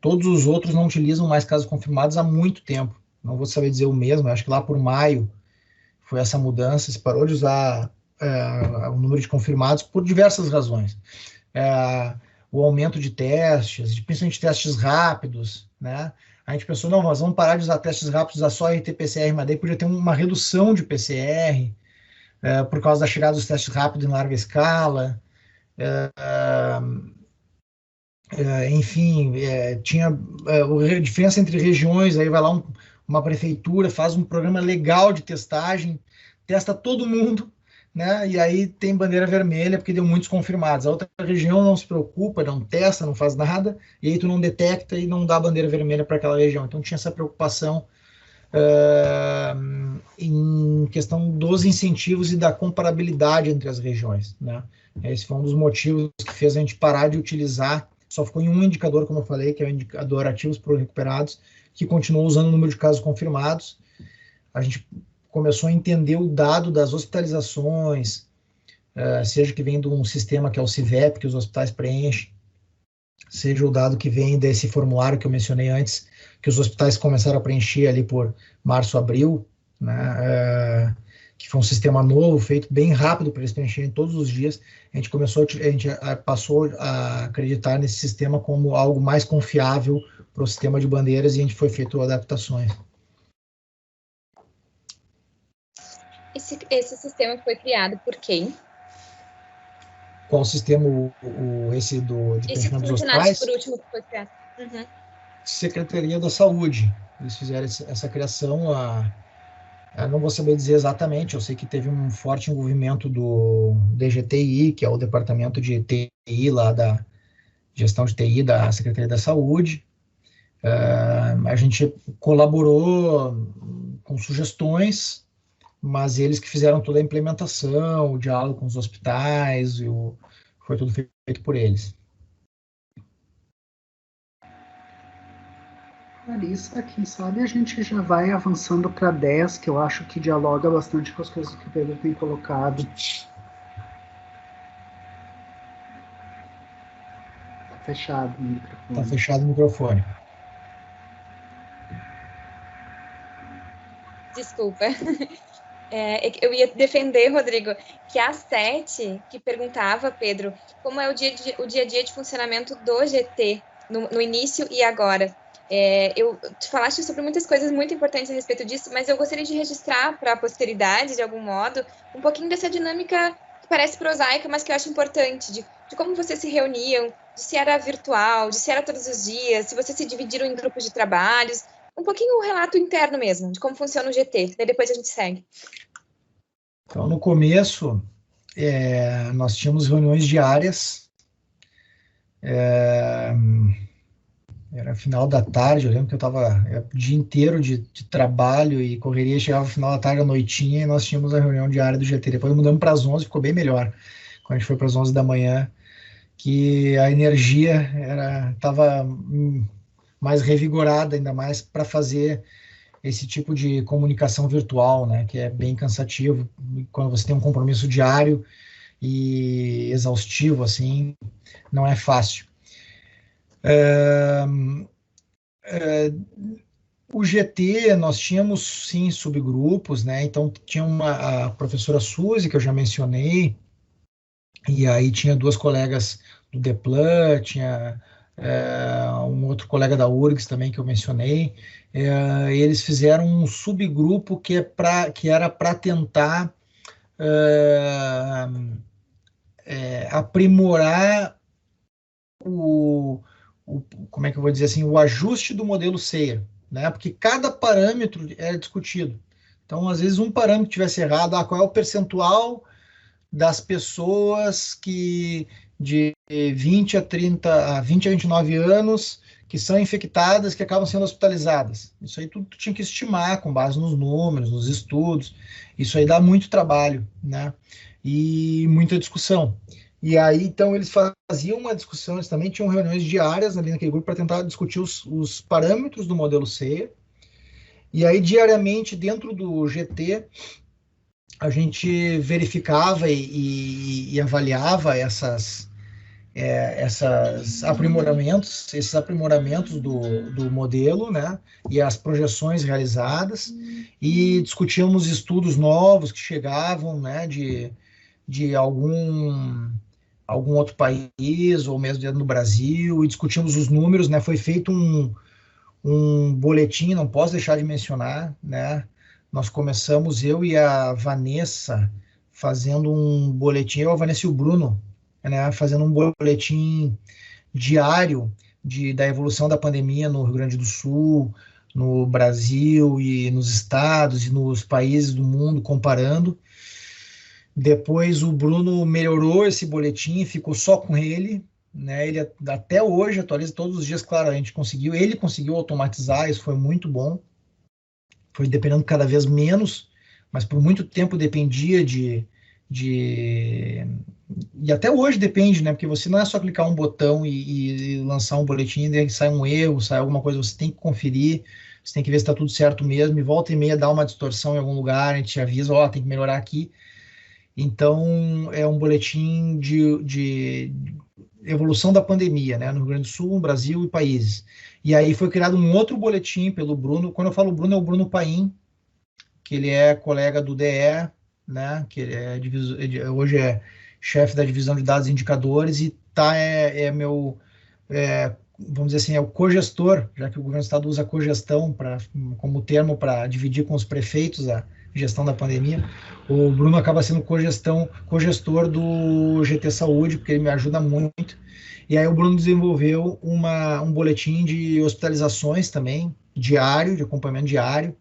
Todos os outros não utilizam mais casos confirmados há muito tempo. Não vou saber dizer o mesmo, acho que lá por maio foi essa mudança, se parou de usar o número de confirmados por diversas razões. O aumento de testes, principalmente testes rápidos, né? A gente pensou, não, nós vamos parar de usar testes rápidos, usar só RT-PCR, mas daí podia ter uma redução de PCR por causa da chegada dos testes rápidos em larga escala. Enfim, tinha diferença entre regiões, aí vai lá uma prefeitura, faz um programa legal de testagem, testa todo mundo, né? E aí tem bandeira vermelha porque deu muitos confirmados. A outra região não se preocupa, não testa, não faz nada, e aí tu não detecta e não dá bandeira vermelha para aquela região. Então tinha essa preocupação em questão dos incentivos e da comparabilidade entre as regiões, né? Esse foi um dos motivos que fez a gente parar de utilizar. Só ficou em um indicador, como eu falei, que é o indicador ativos por recuperados, que continuou usando o número de casos confirmados. A gente começou a entender o dado das hospitalizações, seja que vem de um sistema que é o CIVEP, que os hospitais preenchem, seja o dado que vem desse formulário que eu mencionei antes, que os hospitais começaram a preencher ali por março, abril, né, que foi um sistema novo, feito bem rápido para eles preencherem todos os dias. A gente passou a acreditar nesse sistema como algo mais confiável para o sistema de bandeiras e a gente foi feito adaptações. Esse sistema foi criado por quem? Qual sistema? Esse de preenchimento dos hospitais? Por último que foi criado. Uhum. Secretaria da Saúde. Eles fizeram essa criação. Eu não vou saber dizer exatamente, eu sei que teve um forte envolvimento do DGTI, que é o departamento de TI lá da gestão de TI da Secretaria da Saúde. A gente colaborou com sugestões, mas eles que fizeram toda a implementação, o diálogo com os hospitais, foi tudo feito por eles. Clarissa, quem sabe a gente já vai avançando para 10, que eu acho que dialoga bastante com as coisas que o Pedro tem colocado. Tá fechado o microfone. Tá fechado o microfone. Desculpa. Eu ia defender, Rodrigo, que a Sete, que perguntava, Pedro, como é o dia a dia de funcionamento do GT no início e agora. Tu falaste sobre muitas coisas muito importantes a respeito disso, mas eu gostaria de registrar para a posteridade, de algum modo, um pouquinho dessa dinâmica que parece prosaica, mas que eu acho importante, de como vocês se reuniam, de se era virtual, de se era todos os dias, se vocês se dividiram em grupos de trabalhos, um pouquinho o relato interno mesmo, de como funciona o GT, daí depois a gente segue. Então, no começo, nós tínhamos reuniões diárias, era final da tarde, eu lembro que eu estava o dia inteiro de trabalho e correria, chegava no final da tarde, à noitinha, e nós tínhamos a reunião diária do GT. Depois mudamos para as 11, ficou bem melhor, quando a gente foi para as 11 da manhã, que a energia estava mais revigorada, ainda mais para fazer esse tipo de comunicação virtual, né, que é bem cansativo, quando você tem um compromisso diário e exaustivo, assim, não é fácil. O GT, nós tínhamos, sim, subgrupos, né, então tinha a professora Suzy, que eu já mencionei, e aí tinha duas colegas do DEPLAN, tinha um outro colega da URGS também que eu mencionei. Eles fizeram um subgrupo que era para tentar aprimorar como é que eu vou dizer assim, o ajuste do modelo CEA, né? Porque cada parâmetro era discutido. Então, às vezes, um parâmetro tivesse errado, qual é o percentual das pessoas que de 20 a 29 anos que são infectadas, que acabam sendo hospitalizadas. Isso aí tudo tu tinha que estimar com base nos números, nos estudos. Isso aí dá muito trabalho, né? E muita discussão. E aí, então, eles faziam uma discussão, eles também tinham reuniões diárias ali naquele grupo para tentar discutir os parâmetros do modelo CEA. E aí, diariamente, dentro do GT, a gente verificava e avaliava esses aprimoramentos do modelo, né, e as projeções realizadas, e discutíamos estudos novos que chegavam, né, de algum outro país, ou mesmo dentro do Brasil, e discutimos os números, né, foi feito um boletim, não posso deixar de mencionar, né, nós começamos, eu e a Vanessa, fazendo um boletim, a Vanessa e o Bruno, né, fazendo um boletim diário da evolução da pandemia no Rio Grande do Sul, no Brasil e nos estados e nos países do mundo, comparando. Depois o Bruno melhorou esse boletim, ficou só com ele, né? Ele até hoje atualiza todos os dias, claro, ele conseguiu automatizar, isso foi muito bom. Foi dependendo cada vez menos, mas por muito tempo dependia e até hoje depende, né? Porque você não é só clicar um botão e lançar um boletim, e daí sai um erro, sai alguma coisa, você tem que conferir, você tem que ver se está tudo certo mesmo, e volta e meia dá uma distorção em algum lugar, a gente te avisa, ó, tem que melhorar aqui. Então, é um boletim de evolução da pandemia, né? No Rio Grande do Sul, Brasil e países. E aí foi criado um outro boletim pelo Bruno. Quando eu falo Bruno, é o Bruno Paim, que ele é colega do DE, né? Que ele hoje é chefe da divisão de dados e indicadores e meu, vamos dizer assim, é o cogestor, já que o governo do estado usa cogestão como termo para dividir com os prefeitos a gestão da pandemia. O Bruno acaba sendo cogestor do GT Saúde, porque ele me ajuda muito. E aí o Bruno desenvolveu um boletim de hospitalizações também, diário, de acompanhamento diário.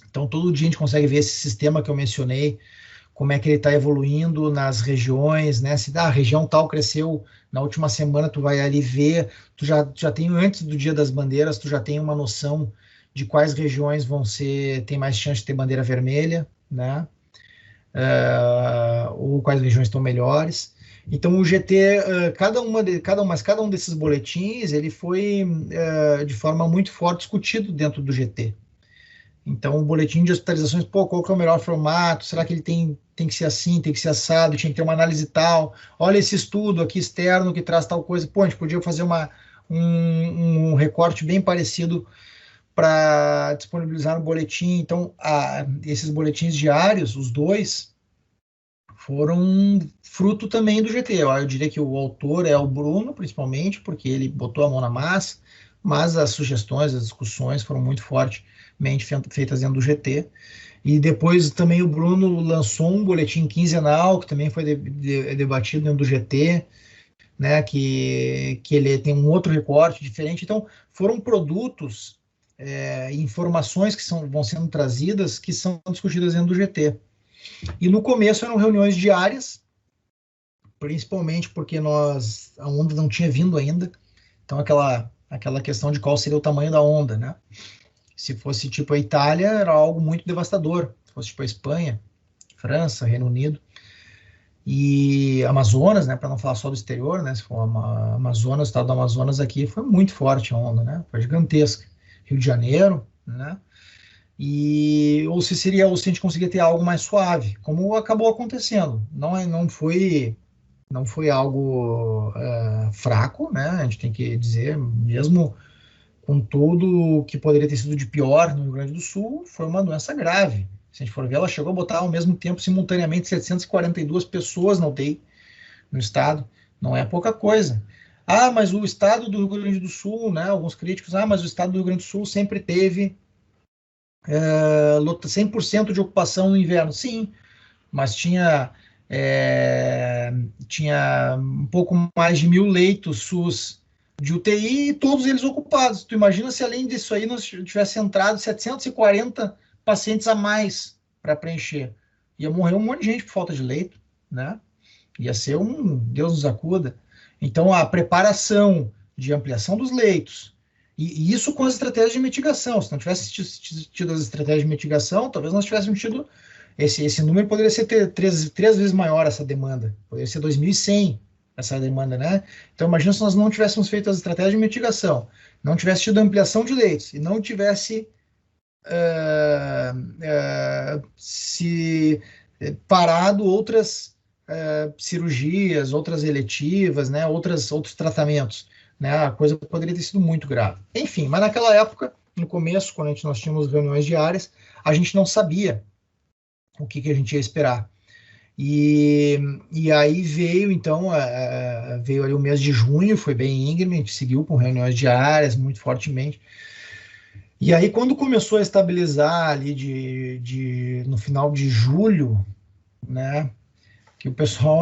Então, todo dia a gente consegue ver esse sistema que eu mencionei, como é que ele está evoluindo nas regiões, né? Se a região tal cresceu na última semana, tu vai ali ver, tu já tem, antes do Dia das Bandeiras, tu já tem uma noção de quais regiões tem mais chance de ter bandeira vermelha, né? Ou quais regiões estão melhores. Então, o GT, cada um desses boletins, ele foi, de forma muito forte, discutido dentro do GT. Então, o boletim de hospitalizações, qual que é o melhor formato? Será que ele tem que ser assim, tem que ser assado, tinha que ter uma análise tal? Olha esse estudo aqui externo que traz tal coisa. A gente podia fazer um recorte bem parecido para disponibilizar no boletim. Então, esses boletins diários, os dois, foram fruto também do GT. Eu diria que o autor é o Bruno, principalmente, porque ele botou a mão na massa, mas as sugestões, as discussões foram muito fortemente feitas dentro do GT. E depois também o Bruno lançou um boletim quinzenal, que também foi debatido dentro do GT, né, que ele tem um outro recorte diferente. Então, foram produtos, informações que vão sendo trazidas, que são discutidas dentro do GT. E no começo eram reuniões diárias, principalmente porque a onda não tinha vindo ainda. Então, aquela questão de qual seria o tamanho da onda, né? Se fosse tipo a Itália, era algo muito devastador. Se fosse tipo a Espanha, França, Reino Unido e Amazonas, né? Para não falar só do exterior, né? Se for Amazonas, o estado do Amazonas aqui foi muito forte a onda, né? Foi gigantesca. Rio de Janeiro, né? Ou se a gente conseguia ter algo mais suave, como acabou acontecendo. Não foi algo fraco, né? A gente tem que dizer, mesmo com tudo que poderia ter sido de pior no Rio Grande do Sul, foi uma doença grave. Se a gente for ver, ela chegou a botar ao mesmo tempo, simultaneamente, 742 pessoas na UTI no estado. Não é pouca coisa. Mas o estado do Rio Grande do Sul, né? Alguns críticos, mas o estado do Rio Grande do Sul sempre teve 100% de ocupação no inverno. Sim, mas tinha um pouco mais de 1.000 leitos SUS de UTI e todos eles ocupados. Tu imagina se além disso aí nós tivesse entrado 740 pacientes a mais para preencher. Ia morrer um monte de gente por falta de leito, né? Ia ser Deus nos acuda. Então, a preparação de ampliação dos leitos, e isso com as estratégias de mitigação. Se não tivesse tido as estratégias de mitigação, talvez nós tivéssemos tido esse número poderia ser três vezes maior, essa demanda. Poderia ser 2.100 essa demanda, né? Então, imagina se nós não tivéssemos feito as estratégias de mitigação, não tivesse tido ampliação de leitos e não tivesse se parado outras cirurgias, outras eletivas, né? Outros tratamentos, né? A coisa poderia ter sido muito grave. Enfim, mas naquela época, no começo, quando nós tínhamos reuniões diárias, a gente não sabia o que a gente ia esperar. E aí veio, então, veio ali o mês de junho, foi bem íngreme, a gente seguiu com reuniões diárias, muito fortemente. E aí, quando começou a estabilizar ali no final de julho, né, que o pessoal,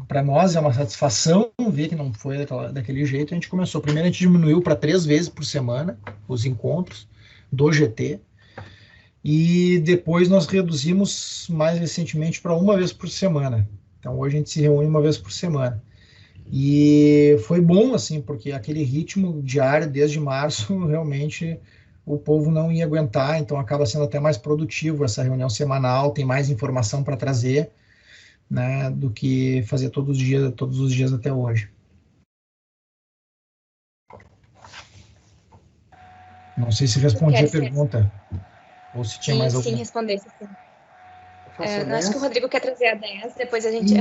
para nós é uma satisfação ver que não foi daquele jeito. A gente começou, primeiro a gente diminuiu para 3 vezes por semana os encontros do GT, e depois nós reduzimos mais recentemente para 1 vez por semana. Então hoje a gente se reúne 1 vez por semana. E foi bom, assim, porque aquele ritmo diário desde março, realmente o povo não ia aguentar, então acaba sendo até mais produtivo essa reunião semanal, tem mais informação para trazer, né, do que fazer todos os dias até hoje. Não sei se respondi a pergunta, ou se tinha mais alguma. Sim, respondesse, sim. Acho que o Rodrigo quer trazer a 10, depois a gente...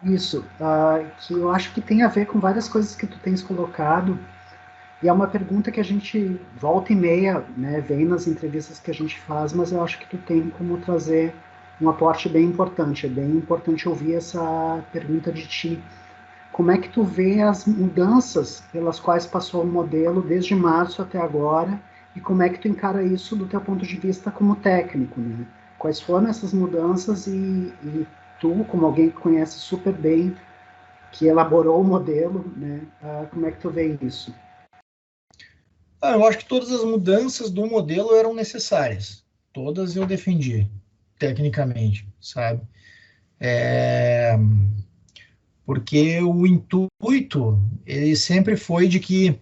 Isso, que eu acho que tem a ver com várias coisas que tu tens colocado, e é uma pergunta que a gente volta e meia, né, vem nas entrevistas que a gente faz, mas eu acho que tu tem como trazer um aporte bem importante. É bem importante ouvir essa pergunta de ti. Como é que tu vê as mudanças pelas quais passou o modelo desde março até agora, e como é que tu encara isso do teu ponto de vista como técnico, né? Quais foram essas mudanças e tu, como alguém que conhece super bem, que elaborou o modelo, né, como é que tu vê isso? Eu acho que todas as mudanças do modelo eram necessárias. Todas eu defendi, tecnicamente, sabe? Porque o intuito, ele sempre foi de que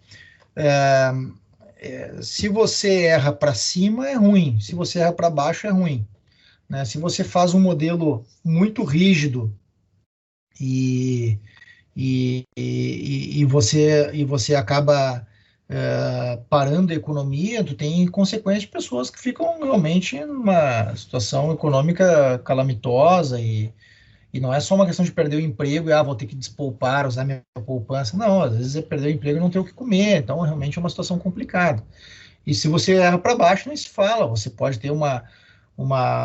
se você erra para cima, é ruim. Se você erra para baixo, é ruim. Né? Se você faz um modelo muito rígido e você acaba parando a economia, tu tem consequências de pessoas que ficam realmente numa situação econômica calamitosa e não é só uma questão de perder o emprego e vou ter que despoupar, usar minha poupança. Não, às vezes é perder o emprego e não ter o que comer, então realmente é uma situação complicada. E se você erra para baixo, nem se fala, você pode ter uma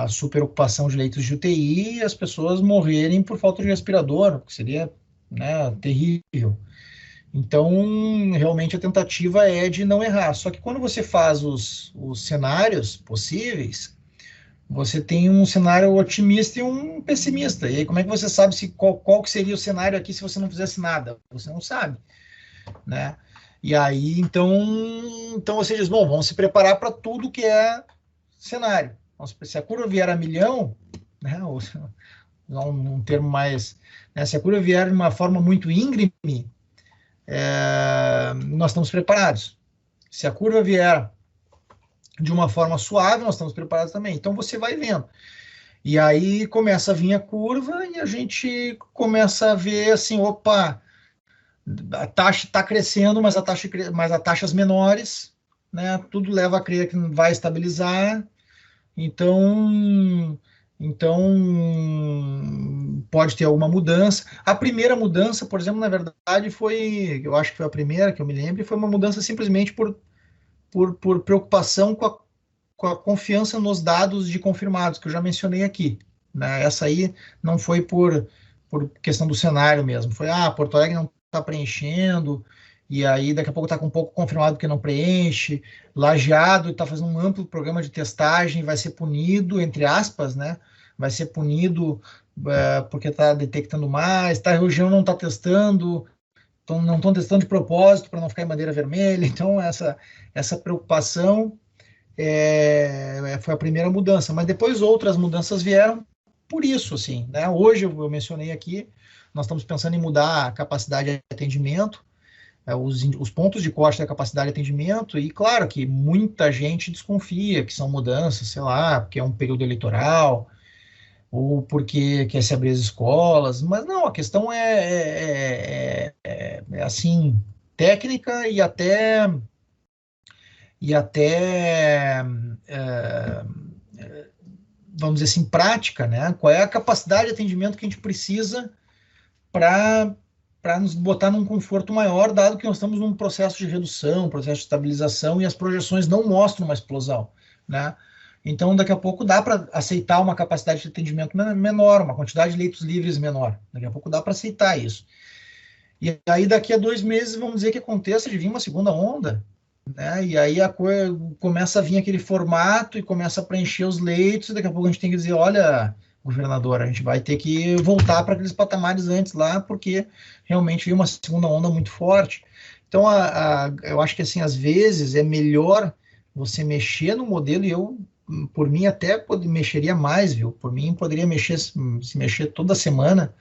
super ocupação de leitos de UTI e as pessoas morrerem por falta de respirador, que seria, né, terrível. Então, realmente a tentativa é de não errar. Só que quando você faz os cenários possíveis, você tem um cenário otimista e um pessimista. E aí, como é que você sabe qual que seria o cenário aqui se você não fizesse nada? Você não sabe, né? E aí, então você diz, bom, vamos se preparar para tudo que é cenário. Se a curva vier a milhão, né, ou um termo mais, né, se a curva vier de uma forma muito íngreme, nós estamos preparados. Se a curva vier de uma forma suave, nós estamos preparados também. Então você vai vendo. E aí começa a vir a curva e a gente começa a ver assim, opa, a taxa está crescendo, mas a taxas menores, né? Tudo leva a crer que vai estabilizar. Então pode ter alguma mudança. A primeira mudança, por exemplo, na verdade eu acho que foi a primeira que eu me lembro, foi uma mudança simplesmente por preocupação com a confiança nos dados de confirmados, que eu já mencionei aqui. Né? Essa aí não foi por questão do cenário mesmo. Foi, Porto Alegre não está preenchendo, e aí daqui a pouco está com um pouco confirmado que não preenche. Lajeado está fazendo um amplo programa de testagem, vai ser punido, entre aspas, né? Vai ser punido porque está detectando mais. Tá, a região não está testando, não estão testando de propósito para não ficar em bandeira vermelha. Então, essa preocupação foi a primeira mudança. Mas depois outras mudanças vieram por isso, assim, né? Hoje, eu mencionei aqui, nós estamos pensando em mudar a capacidade de atendimento, os pontos de corte da capacidade de atendimento, e claro que muita gente desconfia que são mudanças, sei lá, porque é um período eleitoral, ou porque quer se abrir as escolas, mas não, a questão é assim, técnica e até vamos dizer assim, prática, né? Qual é a capacidade de atendimento que a gente precisa para nos botar num conforto maior, dado que nós estamos num processo de redução, processo de estabilização, e as projeções não mostram uma explosão, né? Então, daqui a pouco dá para aceitar uma capacidade de atendimento menor, uma quantidade de leitos livres menor. Daqui a pouco dá para aceitar isso. E aí, daqui a 2 meses, vamos dizer que aconteça de vir uma segunda onda, né? E aí a coisa começa a vir aquele formato e começa a preencher os leitos, e daqui a pouco a gente tem que dizer, olha, governador. A gente vai ter que voltar para aqueles patamares antes lá, porque realmente veio uma segunda onda muito forte. Então, eu acho que, assim, às vezes é melhor você mexer no modelo, e eu, por mim, até mexeria mais, viu? Por mim, poderia se mexer toda semana,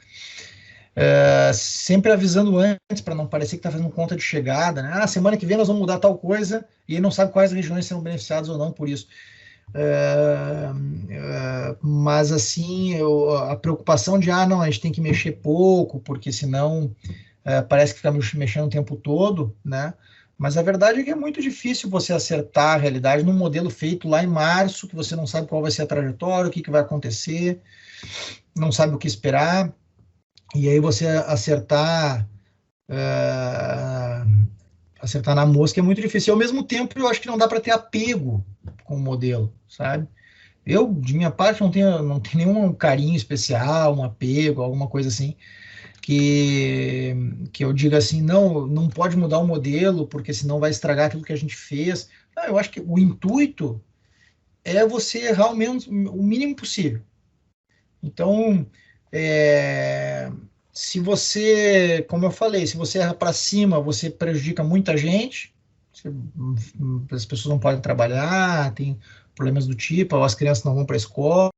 sempre avisando antes, para não parecer que está fazendo conta de chegada, né? Ah, semana que vem nós vamos mudar tal coisa, e aí não sabe quais regiões serão beneficiadas ou não por isso. Mas, assim, a preocupação de, não, a gente tem que mexer pouco, porque senão parece que fica mexendo o tempo todo, né? Mas a verdade é que é muito difícil você acertar a realidade num modelo feito lá em março, que você não sabe qual vai ser a trajetória, o que vai acontecer, não sabe o que esperar, e aí você acertar na mosca é muito difícil. E, ao mesmo tempo, eu acho que não dá para ter apego com o modelo, sabe? Eu, de minha parte, não tenho nenhum carinho especial, um apego, alguma coisa assim, que eu diga assim, não pode mudar o modelo, porque senão vai estragar aquilo que a gente fez. Eu acho que o intuito é você errar o mínimo possível. Então, se você, como eu falei, se você erra para cima, você prejudica muita gente, as pessoas não podem trabalhar, tem problemas do tipo, ou as crianças não vão para a escola.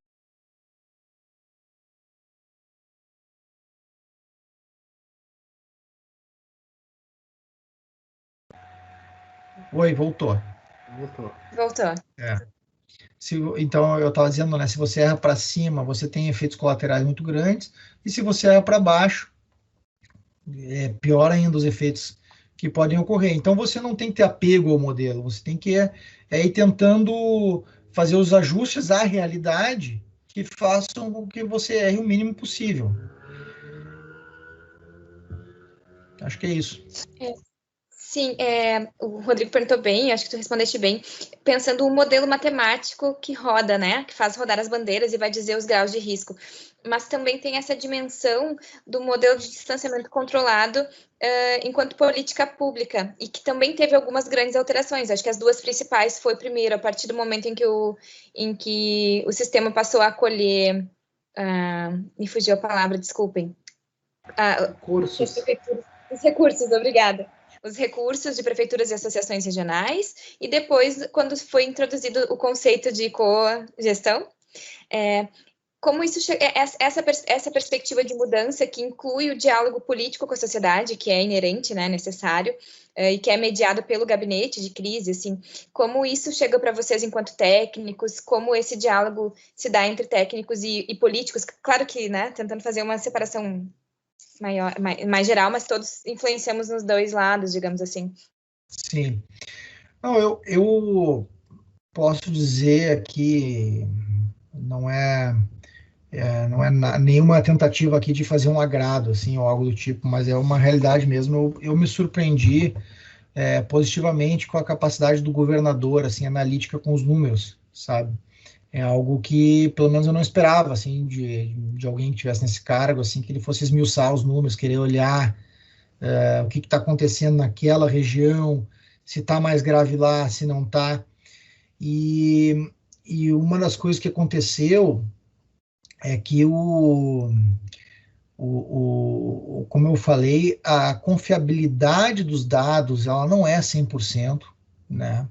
Oi, voltou. Voltou. Então, eu estava dizendo, né, se você erra para cima, você tem efeitos colaterais muito grandes, e se você erra para baixo, é pior ainda os efeitos que podem ocorrer. Então, você não tem que ter apego ao modelo, você tem que ir tentando fazer os ajustes à realidade que façam com que você erre o mínimo possível. Acho que é isso. Sim, o Rodrigo perguntou bem, acho que tu respondeste bem, pensando um modelo matemático que roda, né, que faz rodar as bandeiras e vai dizer os graus de risco, mas também tem essa dimensão do modelo de distanciamento controlado enquanto política pública, e que também teve algumas grandes alterações. Acho que as duas principais foi, primeiro, a partir do momento em que o sistema passou a acolher, me fugiu a palavra, desculpem. Os recursos, obrigada. Os recursos de prefeituras e associações regionais, e depois, quando foi introduzido o conceito de cogestão, como isso essa perspectiva de mudança que inclui o diálogo político com a sociedade, que é inerente, né, necessário, e que é mediado pelo gabinete de crise, assim, como isso chega para vocês enquanto técnicos, como esse diálogo se dá entre técnicos e políticos, claro que, né, tentando fazer uma separação mais geral, mas todos influenciamos nos dois lados, digamos assim. Sim. Não, eu posso dizer aqui, não é nenhuma tentativa aqui de fazer um agrado, assim, ou algo do tipo, mas é uma realidade mesmo. Eu me surpreendi positivamente com a capacidade do governador, assim, analítica com os números, sabe? É algo que, pelo menos, eu não esperava, assim, de alguém que estivesse nesse cargo, assim, que ele fosse esmiuçar os números, querer olhar o que está acontecendo naquela região, se está mais grave lá, se não está. E uma das coisas que aconteceu é que como eu falei, a confiabilidade dos dados, ela não é 100%, né?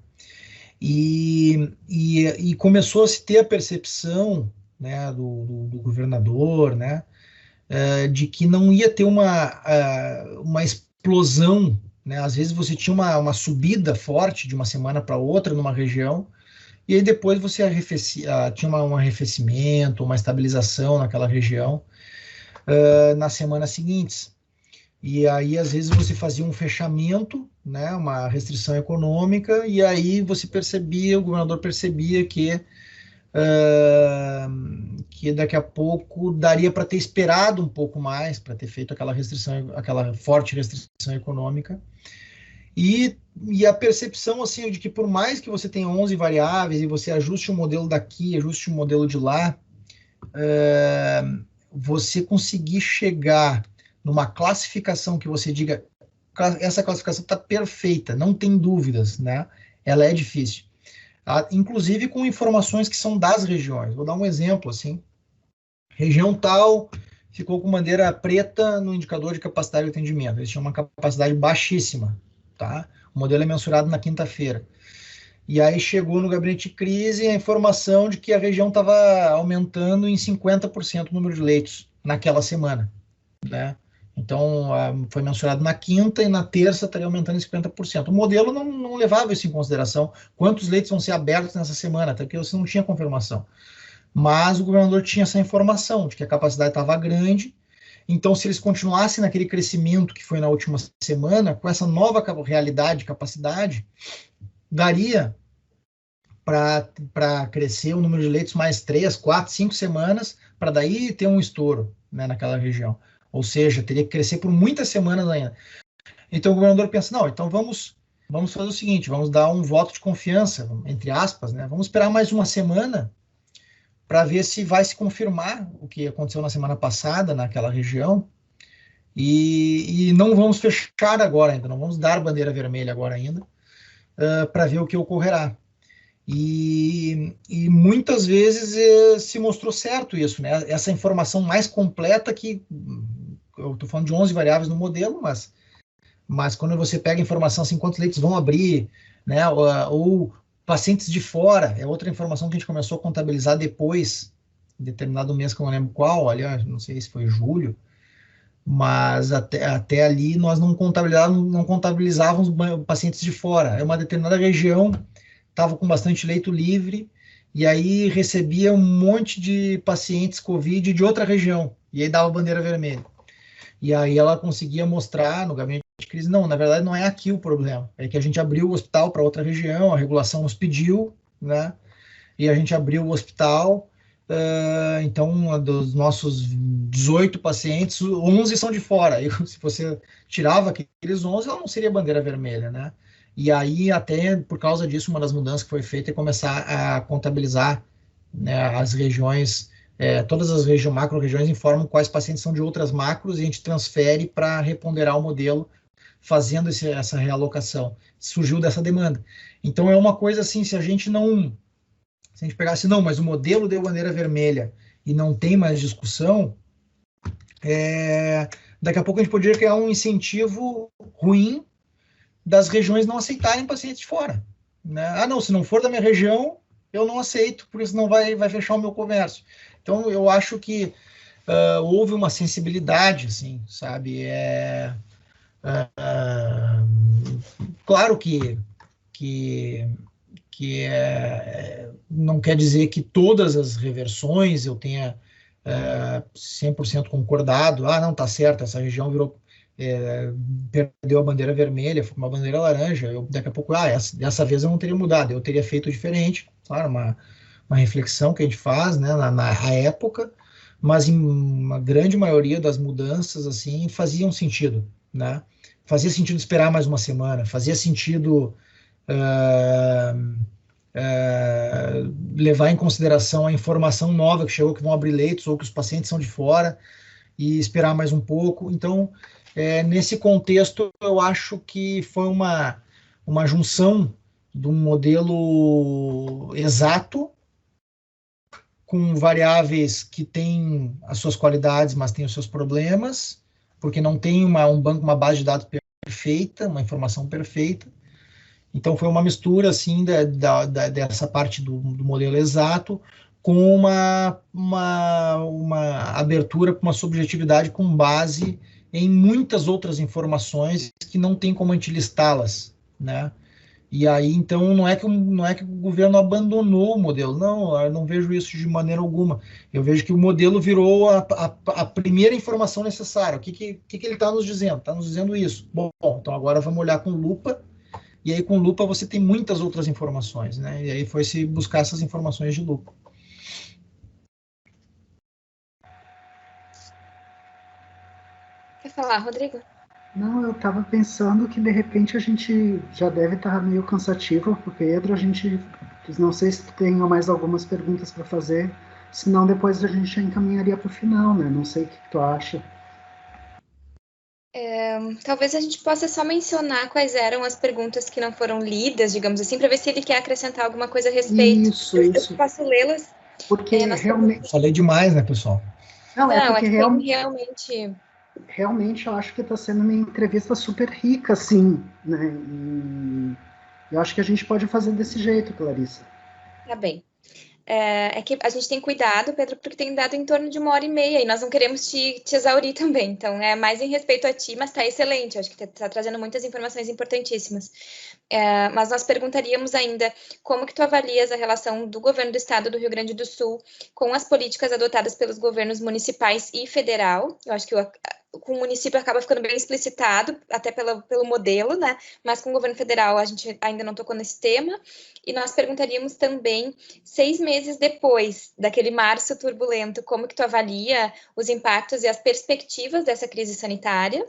E começou a se ter a percepção, né, do governador, né, de que não ia ter uma explosão, né? Às vezes você tinha uma subida forte de uma semana para outra numa região, e aí depois você tinha um arrefecimento, uma estabilização naquela região nas semanas seguintes. E aí, às vezes, você fazia um fechamento, né, uma restrição econômica, e aí o governador percebia que daqui a pouco daria para ter esperado um pouco mais, para ter feito aquela forte restrição econômica. E a percepção, assim, de que por mais que você tenha 11 variáveis e você ajuste o modelo daqui, ajuste o modelo de lá, você conseguir chegar numa classificação que você diga, essa classificação está perfeita, não tem dúvidas, né? Ela é difícil. Inclusive com informações que são das regiões. Vou dar um exemplo, assim. região tal ficou com bandeira preta no indicador de capacidade de atendimento. Eles tinham uma capacidade baixíssima, tá? O modelo é mensurado na quinta-feira. E aí chegou no gabinete de crise a informação de que a região estava aumentando em 50% o número de leitos naquela semana, né? Então, foi mensurado na quinta e na terça estaria aumentando em 50%. O modelo não levava isso em consideração. Quantos leitos vão ser abertos nessa semana? Até porque você não tinha confirmação. Mas o governador tinha essa informação de que a capacidade estava grande. Então, se eles continuassem naquele crescimento que foi na última semana, com essa nova realidade de capacidade, daria para crescer o número de leitos mais 3, 4, 5 semanas, para daí ter um estouro, né, naquela região. Ou seja, teria que crescer por muitas semanas ainda. Então o governador pensa, não, então vamos fazer o seguinte, vamos dar um voto de confiança, entre aspas, né? Vamos esperar mais uma semana para ver se vai se confirmar o que aconteceu na semana passada naquela região, e não vamos fechar agora ainda, não vamos dar bandeira vermelha agora ainda, para ver o que ocorrerá. E muitas vezes se mostrou certo isso, né? Essa informação mais completa que, eu estou falando de 11 variáveis no modelo, mas quando você pega a informação assim, quantos leitos vão abrir, né? Ou pacientes de fora, é outra informação que a gente começou a contabilizar depois, em determinado mês que eu não lembro qual, aliás, não sei se foi julho, mas até ali nós não contabilizávamos pacientes de fora. É uma determinada região, estava com bastante leito livre, e aí recebia um monte de pacientes Covid de outra região, e aí dava bandeira vermelha. E aí ela conseguia mostrar no gabinete de crise, não, na verdade não é aqui o problema, é que a gente abriu o hospital para outra região, a regulação nos pediu, né, e a gente abriu o hospital, então dos nossos 18 pacientes, 11 são de fora, e se você tirava aqueles 11, ela não seria bandeira vermelha, né. E aí, até por causa disso, uma das mudanças que foi feita é começar a contabilizar, né, as regiões, todas as macro-regiões informam quais pacientes são de outras macros e a gente transfere para reponderar o modelo, fazendo essa realocação. Surgiu dessa demanda. Então, é uma coisa assim, se a gente pegasse, não, mas o modelo deu bandeira vermelha e não tem mais discussão, daqui a pouco a gente poderia criar um incentivo ruim das regiões não aceitarem pacientes de fora, né? Ah, não, se não for da minha região, eu não aceito, porque senão vai fechar o meu comércio. Então, eu acho que houve uma sensibilidade, assim, sabe? Claro que não quer dizer que todas as reversões eu tenha 100% concordado. Ah, não, tá certo, essa região virou... perdeu a bandeira vermelha, foi uma bandeira laranja, daqui a pouco, dessa vez eu não teria mudado, eu teria feito diferente, claro, uma reflexão que a gente faz, né, na época, mas em uma grande maioria das mudanças, assim, faziam sentido, né, fazia sentido esperar mais uma semana, fazia sentido levar em consideração a informação nova que chegou, que vão abrir leitos, ou que os pacientes são de fora, e esperar mais um pouco. Então, nesse contexto, eu acho que foi uma junção de um modelo exato, com variáveis que têm as suas qualidades, mas têm os seus problemas, porque não tem uma base de dados perfeita, uma informação perfeita. Então, foi uma mistura, assim, dessa parte do modelo exato, com uma abertura, com uma subjetividade com base em muitas outras informações que não tem como a gente listá-las, né? E aí, então, não é que o governo abandonou o modelo, não, eu não vejo isso de maneira alguma. Eu vejo que o modelo virou a primeira informação necessária. O que ele está nos dizendo? Está nos dizendo isso. Bom, então agora vamos olhar com lupa, e aí com lupa você tem muitas outras informações, né? E aí foi se buscar essas informações de lupa. Quer falar, Rodrigo? Não, eu estava pensando que de repente a gente já deve estar meio cansativo para o Pedro. A gente, não sei se tu tem mais algumas perguntas para fazer, senão depois a gente já encaminharia para o final, né? Não sei o que tu acha. Talvez a gente possa só mencionar quais eram as perguntas que não foram lidas, digamos assim, para ver se ele quer acrescentar alguma coisa a respeito. Isso. Eu posso lê-las. Porque realmente... Falei demais, né, pessoal? Não, é porque realmente... Realmente eu acho que está sendo uma entrevista super rica, assim, né? E eu acho que a gente pode fazer desse jeito, Clarissa. Tá bem. É que a gente tem cuidado, Pedro, porque tem dado em torno de 1h30 e nós não queremos te exaurir também. Então, é mais em respeito a ti, mas está excelente. Eu acho que está trazendo muitas informações importantíssimas. Mas nós perguntaríamos ainda como que tu avalias a relação do governo do estado do Rio Grande do Sul com as políticas adotadas pelos governos municipais e federal. Eu acho que com o município acaba ficando bem explicitado, até pelo modelo, né? Mas com o governo federal a gente ainda não tocou nesse tema. E nós perguntaríamos também, 6 meses depois daquele março turbulento, como que tu avalia os impactos e as perspectivas dessa crise sanitária?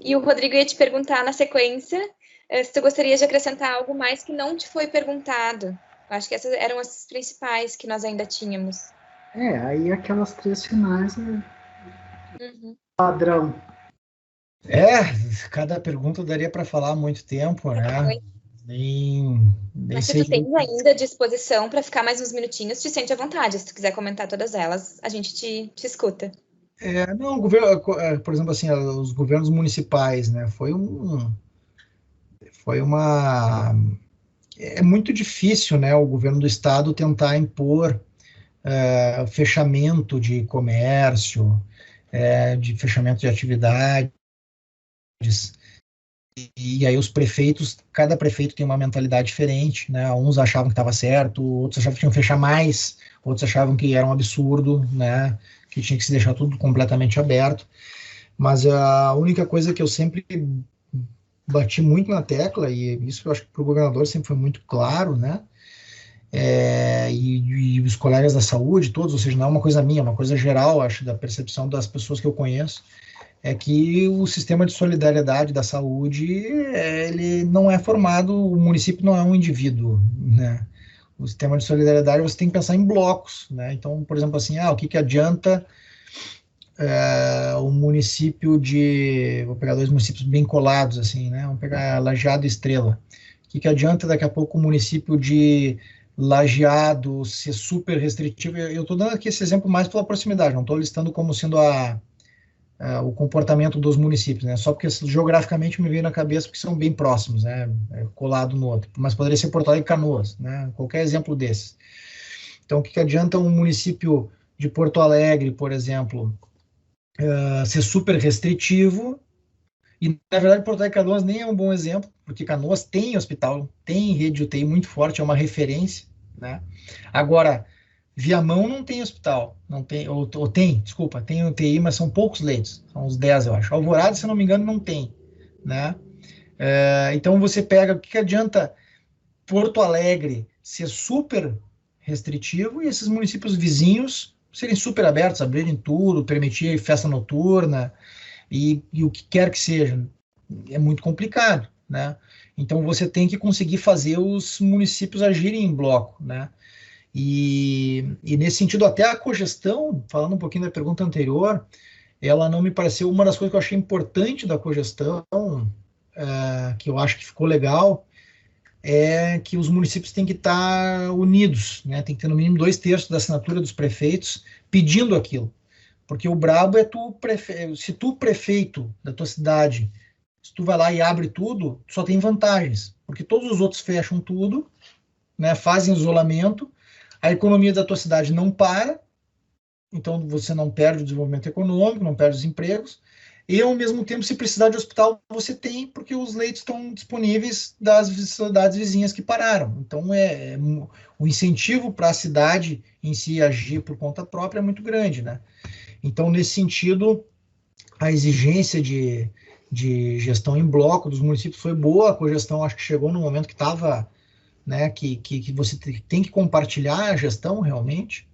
E o Rodrigo ia te perguntar na sequência se tu gostaria de acrescentar algo mais que não te foi perguntado. Eu acho que essas eram as principais que nós ainda tínhamos. Aí aquelas 3 finais padrão. Cada pergunta daria para falar há muito tempo, né? Mas se tu tens ainda disposição para ficar mais uns minutinhos, te sente à vontade. Se tu quiser comentar todas elas, a gente te escuta. Não, por exemplo, assim, os governos municipais, né? É muito difícil, né? O governo do estado tentar impor fechamento de comércio, de fechamento de atividades. E aí os prefeitos, cada prefeito tem uma mentalidade diferente, né? Uns achavam que estava certo, outros achavam que tinham que fechar mais, outros achavam que era um absurdo, né? Que tinha que se deixar tudo completamente aberto. Mas a única coisa que eu sempre bati muito na tecla, e isso eu acho que para o governador sempre foi muito claro, né? E os colegas da saúde, todos, ou seja, não é uma coisa minha, é uma coisa geral, acho, da percepção das pessoas que eu conheço, é que o sistema de solidariedade da saúde, ele não é formado, o município não é um indivíduo, né? O sistema de solidariedade você tem que pensar em blocos, né? Então, por exemplo, assim, o que adianta o município vou pegar 2 municípios bem colados, assim, né? Vamos pegar Lajeado e Estrela. O que adianta daqui a pouco o município de Lajeado ser super restritivo? Eu estou dando aqui esse exemplo mais pela proximidade, não estou listando como sendo o comportamento dos municípios, né? Só porque geograficamente me veio na cabeça porque são bem próximos, né? Colado no outro. Mas poderia ser Porto Alegre e Canoas, né? Qualquer exemplo desses. Então, o que adianta um município de Porto Alegre, por exemplo, ser super restritivo? E, na verdade, Porto Alegre e Canoas nem é um bom exemplo, porque Canoas tem hospital, tem rede de UTI muito forte, é uma referência, né? Agora, Viamão não tem hospital, não tem, ou tem, desculpa, tem UTI, mas são poucos leitos, são uns 10, eu acho. Alvorada, se eu não me engano, não tem, né? Então você pega, o que adianta Porto Alegre ser super restritivo e esses municípios vizinhos serem super abertos, abrirem tudo, permitir festa noturna e o que quer que seja. É muito complicado, né? Então você tem que conseguir fazer os municípios agirem em bloco, né? E nesse sentido, até a cogestão, falando um pouquinho da pergunta anterior, ela não me pareceu uma das coisas que eu achei importante da cogestão, que eu acho que ficou legal, é que os municípios têm que estar unidos, né? Tem que ter no mínimo 2/3 da assinatura dos prefeitos pedindo aquilo. Porque o brabo é se tu, prefeito da tua cidade, se tu vai lá e abre tudo, só tem vantagens. Porque todos os outros fecham tudo, né? Fazem isolamento, a economia da tua cidade não para, então você não perde o desenvolvimento econômico, não perde os empregos, e ao mesmo tempo, se precisar de hospital, você tem, porque os leitos estão disponíveis das cidades vizinhas que pararam. Então, o incentivo para a cidade em si agir por conta própria é muito grande, né? Então, nesse sentido, a exigência de gestão em bloco dos municípios foi boa, a cogestão acho que chegou no momento que estava, né, que você tem que compartilhar a gestão realmente,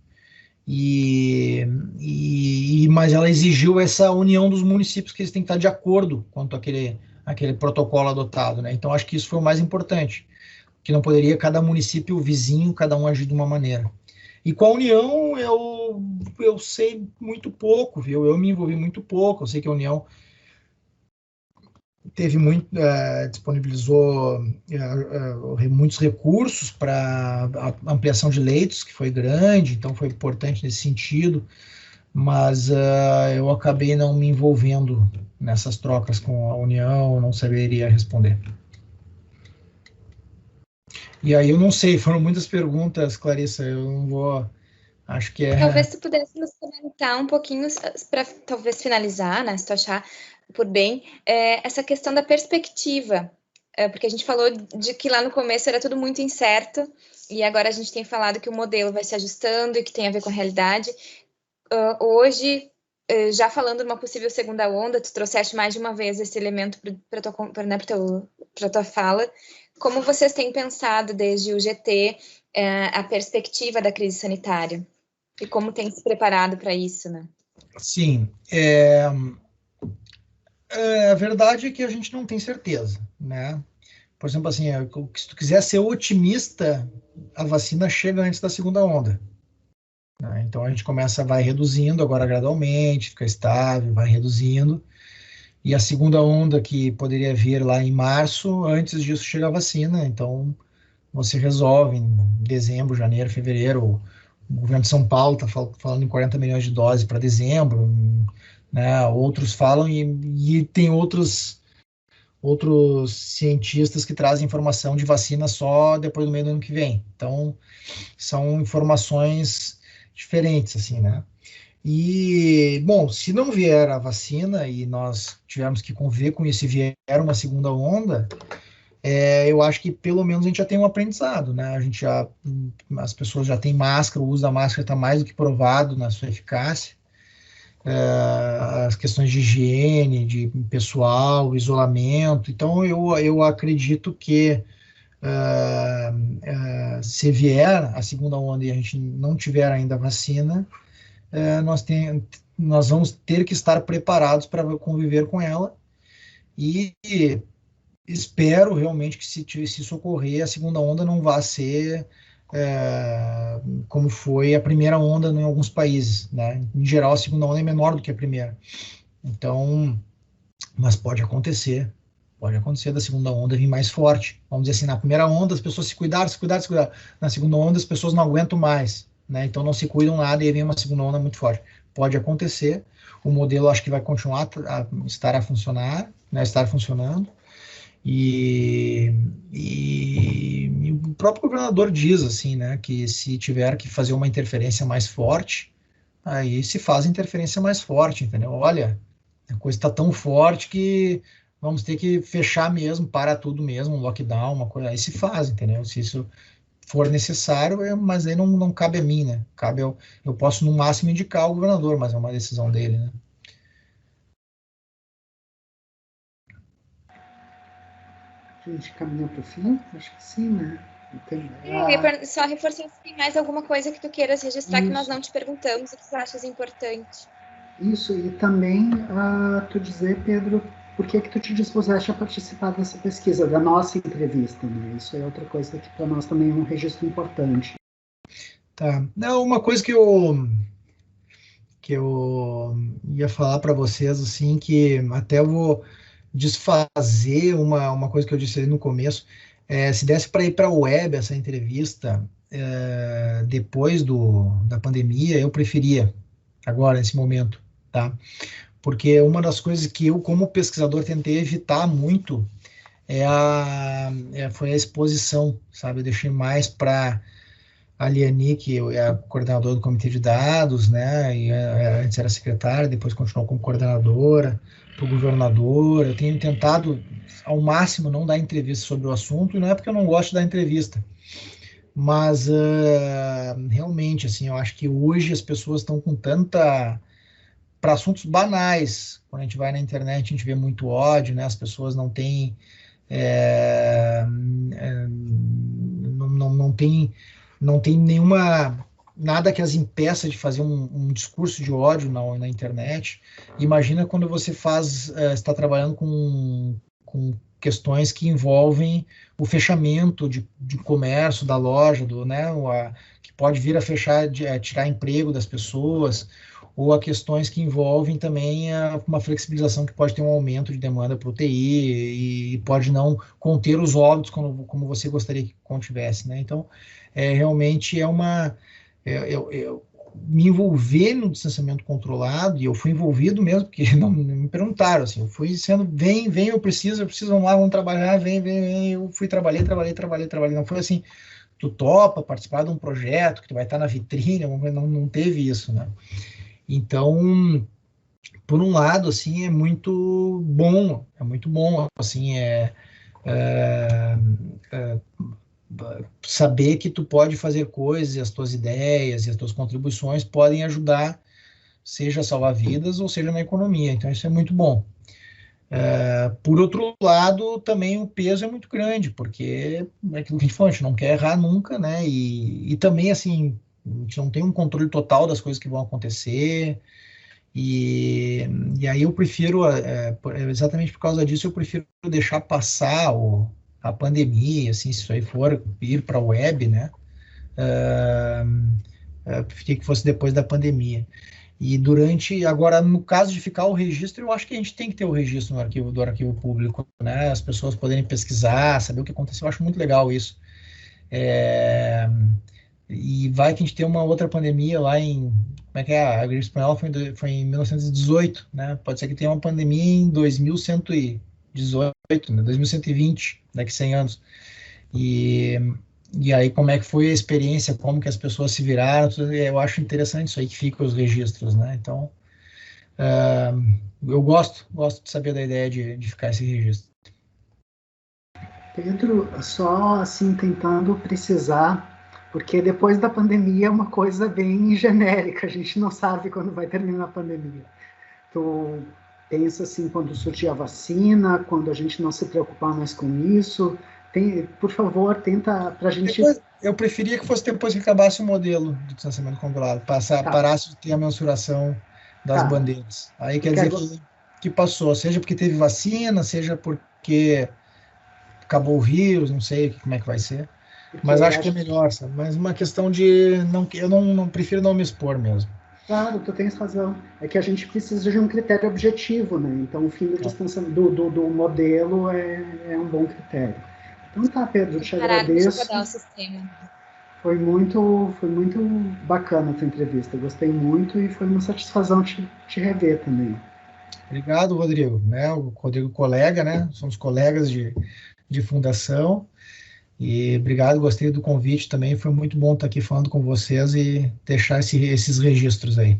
mas ela exigiu essa união dos municípios, que eles têm que estar de acordo quanto àquele protocolo adotado, né? Então acho que isso foi o mais importante, que não poderia cada município vizinho, cada um agir de uma maneira. E com a União eu sei muito pouco, viu? Eu me envolvi muito pouco, eu sei que a União teve muito, disponibilizou muitos recursos para ampliação de leitos, que foi grande, então foi importante nesse sentido, mas eu acabei não me envolvendo nessas trocas com a União, não saberia responder. E aí eu não sei, foram muitas perguntas, Clarissa, eu não vou, acho que é... Talvez tu pudesse nos comentar um pouquinho, para talvez finalizar, né, se tu achar por bem, essa questão da perspectiva, porque a gente falou de que lá no começo era tudo muito incerto, e agora a gente tem falado que o modelo vai se ajustando e que tem a ver com a realidade. Hoje, já falando de uma possível segunda onda, tu trouxeste mais de uma vez esse elemento para tua fala. Como vocês têm pensado desde o GT a perspectiva da crise sanitária? E como tem se preparado para isso, né? Sim, a verdade é que a gente não tem certeza, né? Por exemplo, assim, se tu quiser ser otimista, a vacina chega antes da segunda onda, né? Então a gente vai reduzindo agora gradualmente, fica estável, vai reduzindo, e a segunda onda que poderia vir lá em março, antes disso chega a vacina, então você resolve em dezembro, janeiro, fevereiro. O governo de São Paulo está falando em 40 milhões de doses para dezembro, né? Outros falam e tem outros cientistas que trazem informação de vacina só depois do meio do ano que vem. Então, são informações diferentes, assim, né? E, bom, se não vier a vacina e nós tivermos que conviver com isso e vier uma segunda onda, eu acho que pelo menos a gente já tem um aprendizado, né? As pessoas já têm máscara, o uso da máscara está mais do que provado na sua eficácia. As questões de higiene, de pessoal, isolamento. Então, eu acredito que se vier a segunda onda e a gente não tiver ainda vacina, nós vamos ter que estar preparados para conviver com ela e espero realmente que se isso ocorrer, a segunda onda não vá ser como foi a primeira onda em alguns países, né? Em geral, a segunda onda é menor do que a primeira. Então, mas pode acontecer da segunda onda vir mais forte. Vamos dizer assim, na primeira onda as pessoas se cuidaram. Na segunda onda as pessoas não aguentam mais, né? Então não se cuidam nada e aí vem uma segunda onda muito forte. Pode acontecer. O modelo acho que vai continuar estar funcionando. E o próprio governador diz assim, né, que se tiver que fazer uma interferência mais forte, aí se faz interferência mais forte, entendeu? Olha, a coisa está tão forte que vamos ter que fechar mesmo, para tudo mesmo, um lockdown, uma coisa, aí se faz, entendeu? Se isso for necessário, mas aí não cabe a mim, né? Eu posso no máximo indicar o governador, mas é uma decisão dele, né? A gente caminhou para o fim? Acho que sim, né? Só reforçando se tem mais alguma coisa que tu queiras registrar que nós não te perguntamos e que tu achas importante. Isso, e também tu dizer, Pedro, por que tu te dispuseste a participar dessa pesquisa, da nossa entrevista, né? Isso é outra coisa que para nós também é um registro importante. Tá. Não, uma coisa que eu ia falar para vocês, assim, que até eu vou desfazer uma coisa que eu disse ali no começo. Se desse para ir para a web essa entrevista, depois da pandemia, eu preferia, agora, nesse momento, tá? Porque uma das coisas que eu, como pesquisador, tentei evitar muito foi a exposição, sabe? Eu deixei mais para a Liani, que é a coordenadora do comitê de dados, né? E antes era secretária, depois continuou como coordenadora, para o governador. Eu tenho tentado, ao máximo, não dar entrevista sobre o assunto, e não é porque eu não gosto de dar entrevista, mas realmente, assim, eu acho que hoje as pessoas estão com tanta... Para assuntos banais, quando a gente vai na internet, a gente vê muito ódio, né? As pessoas não têm... não tem nada que as impeça de fazer um discurso de ódio na internet. Imagina quando você está trabalhando com questões que envolvem o fechamento de comércio da loja, né, que pode vir a fechar, tirar emprego das pessoas, ou a questões que envolvem também uma flexibilização que pode ter um aumento de demanda para UTI e pode não conter os óbitos como você gostaria que contivesse, né? Então, realmente é uma... eu me envolver no distanciamento controlado, e eu fui envolvido mesmo, porque não me perguntaram, assim, eu fui sendo, vem, eu preciso, vamos lá, vamos trabalhar, vem, eu fui, trabalhei, não foi assim, tu topa participar de um projeto, que tu vai estar na vitrine, não teve isso, né? Então, por um lado, assim, é muito bom, assim, saber que tu pode fazer coisas, e as tuas ideias e as tuas contribuições podem ajudar, seja a salvar vidas ou seja na economia. Então, isso é muito bom. Por outro lado, também o peso é muito grande, porque é aquilo que a gente falou, a gente não quer errar nunca, né? E também, assim, a gente não tem um controle total das coisas que vão acontecer. E aí eu prefiro, exatamente por causa disso, eu prefiro deixar passar a pandemia, assim, se isso aí for ir para a web, né? Preferi que fosse depois da pandemia. E agora, no caso de ficar o registro, eu acho que a gente tem que ter o registro do arquivo público, né? As pessoas poderem pesquisar, saber o que aconteceu, eu acho muito legal isso. E vai que a gente tem uma outra pandemia lá como é que é? A gripe espanhola foi em 1918, né? Pode ser que tenha uma pandemia em 2118, né? 2120, daqui a 100 anos. E aí, como é que foi a experiência, como que as pessoas se viraram, eu acho interessante isso aí que fica os registros, né? Então, eu gosto de saber da ideia de ficar esse registro. Pedro, só assim, tentando precisar, porque depois da pandemia é uma coisa bem genérica, a gente não sabe quando vai terminar a pandemia. Tu pensa assim, quando surgir a vacina, quando a gente não se preocupar mais com isso, por favor, tenta para a gente... Eu preferia que fosse depois que acabasse o modelo de distanciamento controlado, parasse de ter a mensuração das bandeiras. Aí quer dizer que passou, seja porque teve vacina, seja porque acabou o vírus, não sei como é que vai ser. Mas acho que é melhor, sabe? Mas uma questão de... eu não prefiro não me expor mesmo. Claro, tu tens razão. É que a gente precisa de um critério objetivo, né? Então, o fim do distanciamento do modelo é um bom critério. Então tá, Pedro, te agradeço. O sistema. Foi muito bacana a tua entrevista. Gostei muito e foi uma satisfação te rever também. Obrigado, Rodrigo. O Rodrigo colega, né? Somos colegas de fundação. E obrigado, gostei do convite também. Foi muito bom estar aqui falando com vocês e deixar esses registros aí.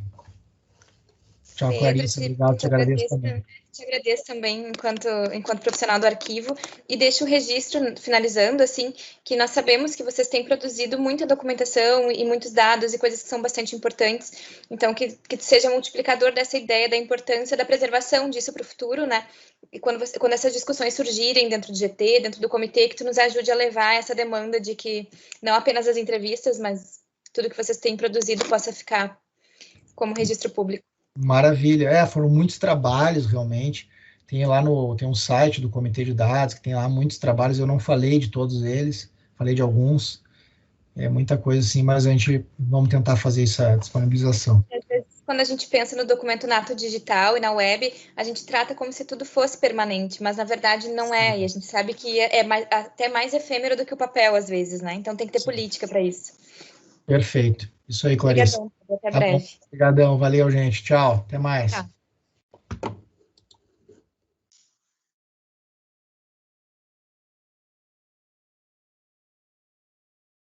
Tchau, Pedro, Clarissa. Obrigado, te agradeço também. Te agradeço também enquanto profissional do arquivo e deixo o registro, finalizando, assim, que nós sabemos que vocês têm produzido muita documentação e muitos dados e coisas que são bastante importantes, então que seja multiplicador dessa ideia da importância da preservação disso para o futuro, né? E quando essas discussões surgirem dentro do GT, dentro do comitê, que tu nos ajude a levar essa demanda de que não apenas as entrevistas, mas tudo que vocês têm produzido possa ficar como registro público. Maravilha. Foram muitos trabalhos, realmente. Tem um site do Comitê de Dados, que tem lá muitos trabalhos, eu não falei de todos eles, falei de alguns. É muita coisa assim, mas vamos tentar fazer essa disponibilização. Às vezes, quando a gente pensa no documento nato digital e na web, a gente trata como se tudo fosse permanente, mas na verdade não é, e a gente sabe que até mais efêmero do que o papel, às vezes, né? Então tem que ter política para isso. Perfeito. Isso aí, Clarissa. Obrigadão, até breve. Obrigadão, valeu, gente. Tchau, até mais. Tchau.